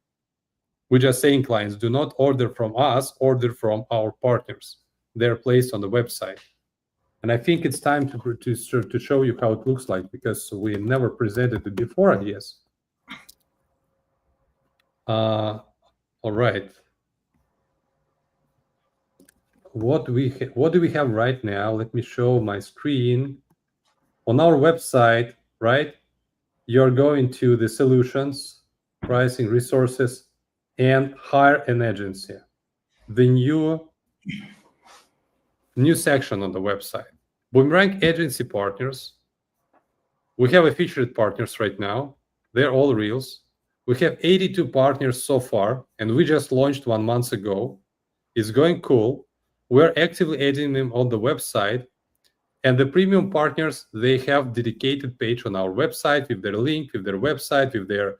We're just saying clients, do not order from us, order from our partners. They're placed on the website. And I think it's time to show you how it looks like, because we never presented it before, I guess. All right. What do we have right now? Let me show my screen. On our website, right? You're going to the solutions, pricing, resources, and hire an agency. The new section on the website. Boomerang agency partners. We have a featured partners right now. They're all reels. We have 82 partners so far, and we just launched 1 month ago. It's going cool. We're actively adding them on the website. And the premium partners, they have dedicated page on our website with their link, with their website, with their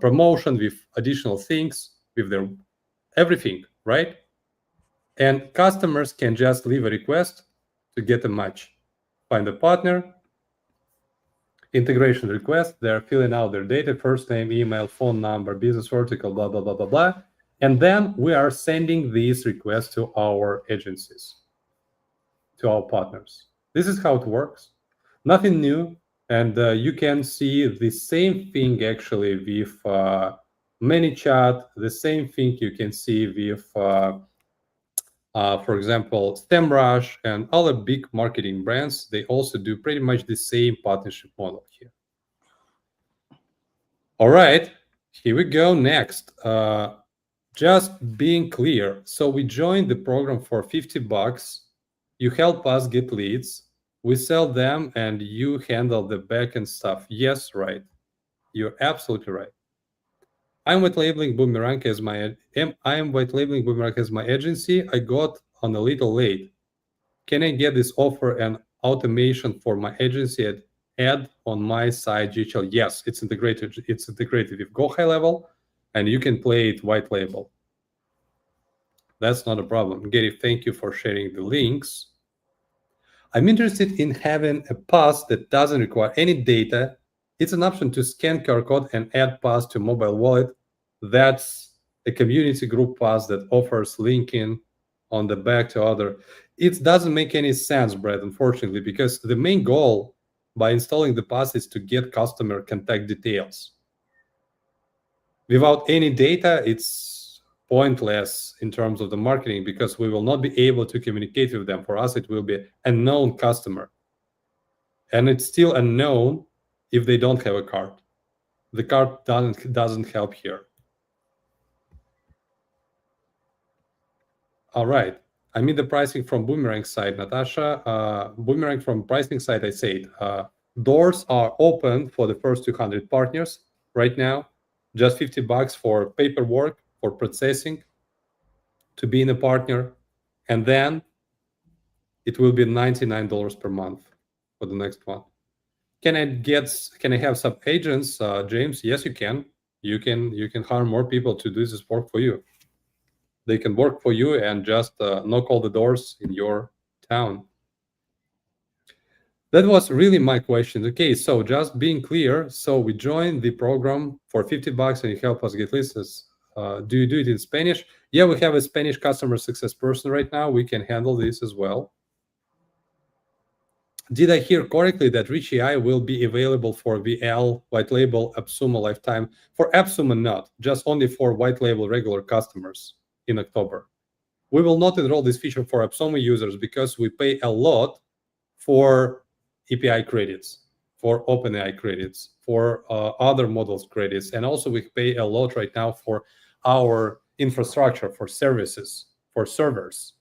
promotion, with additional things, with their everything, right? And customers can just leave a request to get a match. Find a partner, integration request, they're filling out their data, first name, email, phone number, business vertical, blah, blah, blah, blah, blah. And then we are sending these requests to our agencies, to our partners. This is how it works. Nothing new. And you can see the same thing actually with ManyChat, the same thing you can see with, for example, SEMrush and other big marketing brands. They also do pretty much the same partnership model here. All right, here we go next. Just being clear. So we joined the program for $50. You help us get leads. We sell them and you handle the backend stuff. Yes, right. You're absolutely right. I'm white labeling Boomerang as my agency. I got on a little late. Can I get this offer and automation for my agency and add on my side GHL? Yes, it's integrated. It's integrated with Go High Level, and you can play it white label. That's not a problem. Gary, thank you for sharing the links. I'm interested in having a pass that doesn't require any data. It's an option to scan QR code and add pass to mobile wallet. That's a community group pass that offers linking on the back to other. It doesn't make any sense, Brad, unfortunately, because the main goal by installing the pass is to get customer contact details. Without any data, it's pointless in terms of the marketing, because we will not be able to communicate with them. For us, it will be a known customer. And it's still unknown if they don't have a card. The card doesn't help here. All right. I mean the pricing from Boomerang side, Natasha. Boomerang from pricing side, I said, doors are open for the first 200 partners right now. Just $50 for paperwork, for processing, to be in a partner. And then it will be $99 per month for the next one. Can I have some agents, James? Yes, you can. You can hire more people to do this work for you. They can work for you and just knock all the doors in your town. That was really my question. Okay, so just being clear, so we joined the program for $50 and you help us get lists. Do you do it in Spanish? Yeah, we have a Spanish customer success person right now. We can handle this as well. Did I hear correctly that Rich AI will be available for VL, white label, AppSumo lifetime? For AppSumo, not, just only for white label regular customers in October. We will not enroll this feature for AppSumo users because we pay a lot for API credits, for OpenAI credits, for other models credits, and also we pay a lot right now for our infrastructure, for services, for servers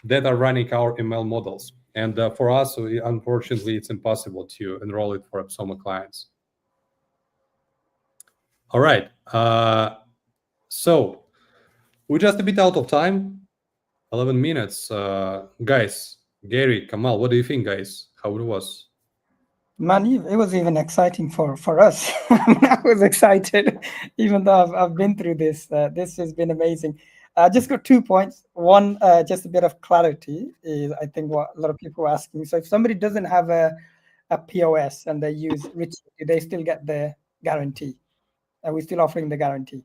that are running our ML models. And for us, unfortunately, it's impossible to enroll it for Apsoma clients. All right. So we're just a bit out of time. 11 minutes. Guys, Gary, Kamal, what do you think, guys? How it was? Man, it was even exciting for us. I was excited, even though I've been through this. This has been amazing. I just got 2 points. One, just a bit of clarity is, I think, what a lot of people are asking. So if somebody doesn't have a POS and they use Rich, do they still get the guarantee? Are we still offering the guarantee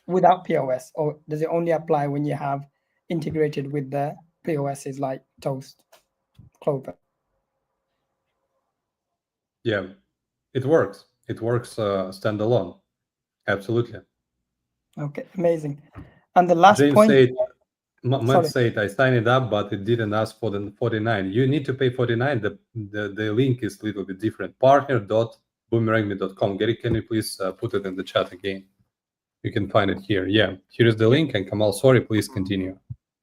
without POS, or does it only apply when you have integrated with the POSs like Toast, Clover? Yeah, it works. It works standalone. Absolutely. Okay, amazing. And the last James point. said, Matt said, I signed it up, but it didn't ask for the 49. You need to pay 49. The link is a little bit different. Partner.boomerangme.com. Gary, can you please put it in the chat again? You can find it here. Yeah, here is the link. And Kamal, sorry, please continue.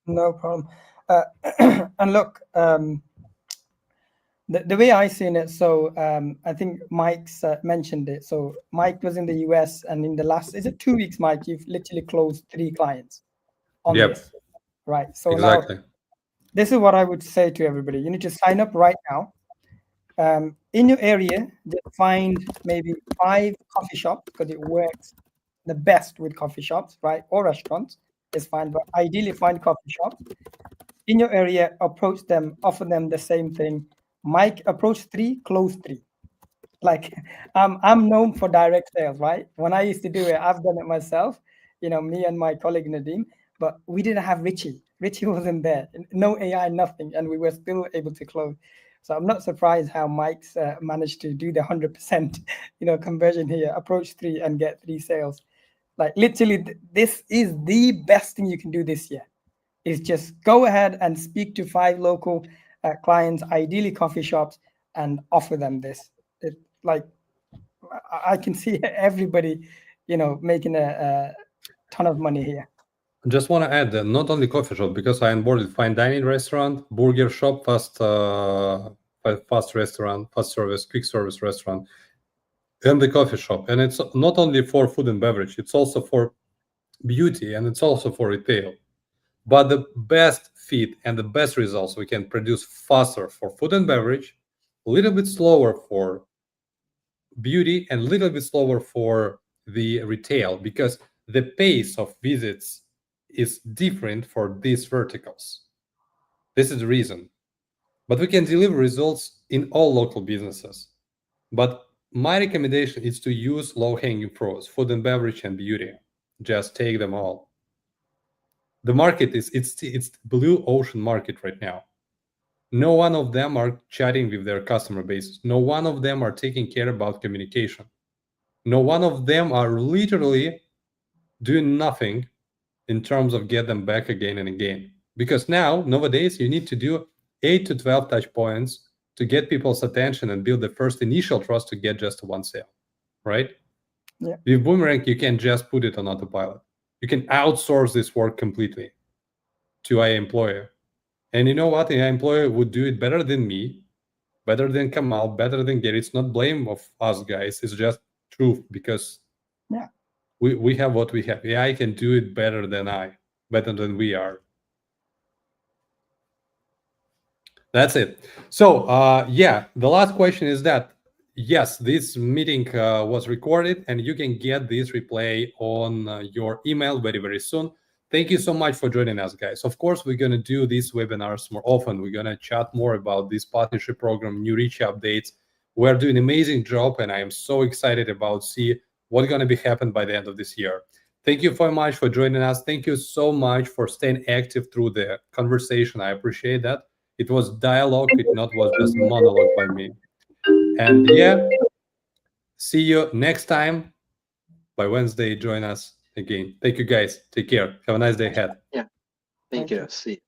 No problem. And look, the way I seen it, so I think Mike's mentioned it. So Mike was in the US, and in the last, is it 2 weeks, Mike, you've literally closed 3 clients on this, right? So exactly. Now, this is what I would say to everybody. You need to sign up right now. In your area, just find maybe 5 coffee shops, because it works the best with coffee shops, right? Or restaurants is fine, but ideally find coffee shops in your area, approach them, offer them the same thing. Mike, approach 3, close 3. Like I'm known for direct sales, right? When I used to do it, I've done it myself, me and my colleague Nadeem, but we didn't have Richie. Richie wasn't there, no AI, nothing, and we were still able to close. So I'm not surprised how Mike's managed to do the 100%, conversion here. Approach 3 and get 3 sales. Like literally, this is the best thing you can do this year. Is just go ahead and speak to 5 local clients, ideally coffee shops, and offer them this. I can see everybody, making a ton of money here. Just want to add that not only coffee shop, because I onboarded fine dining restaurant, burger shop, fast restaurant, fast service, quick service restaurant, and the coffee shop. And it's not only for food and beverage, it's also for beauty, and it's also for retail. But the best fit and the best results we can produce faster for food and beverage, a little bit slower for beauty, and a little bit slower for the retail, because the pace of visits is different for these verticals. This is the reason. But we can deliver results in all local businesses. But my recommendation is to use low-hanging fruits, food and beverage and beauty. Just take them all. The market it's blue ocean market right now. No one of them are chatting with their customer bases. No one of them are taking care about communication. No one of them are literally doing nothing in terms of get them back again and again. Because nowadays, you need to do 8 to 12 touch points to get people's attention and build the first initial trust to get just one sale, right? Yeah. With Boomerang, you can just put it on autopilot. You can outsource this work completely to an employer. And you know what? An employer would do it better than me, better than Kamal, better than Gary. It's not blame of us guys. It's just truth, because we have what we have. AI can do it better than we are. That's it. So the last question is that, yes, this meeting was recorded, and you can get this replay on your email very, very soon. Thank you so much for joining us, guys. Of course, we're going to do these webinars more often. We're going to chat more about this partnership program, new reach updates. We're doing an amazing job, and I am so excited about see what's going to be happen by the end of this year. Thank you very much for joining us. Thank you so much for staying active through the conversation. I appreciate that. It was dialogue. It not was just monologue by me. And see you next time. By Wednesday, join us again. Thank you, guys. Take care. Have a nice day ahead. Yeah. Thank you. See you.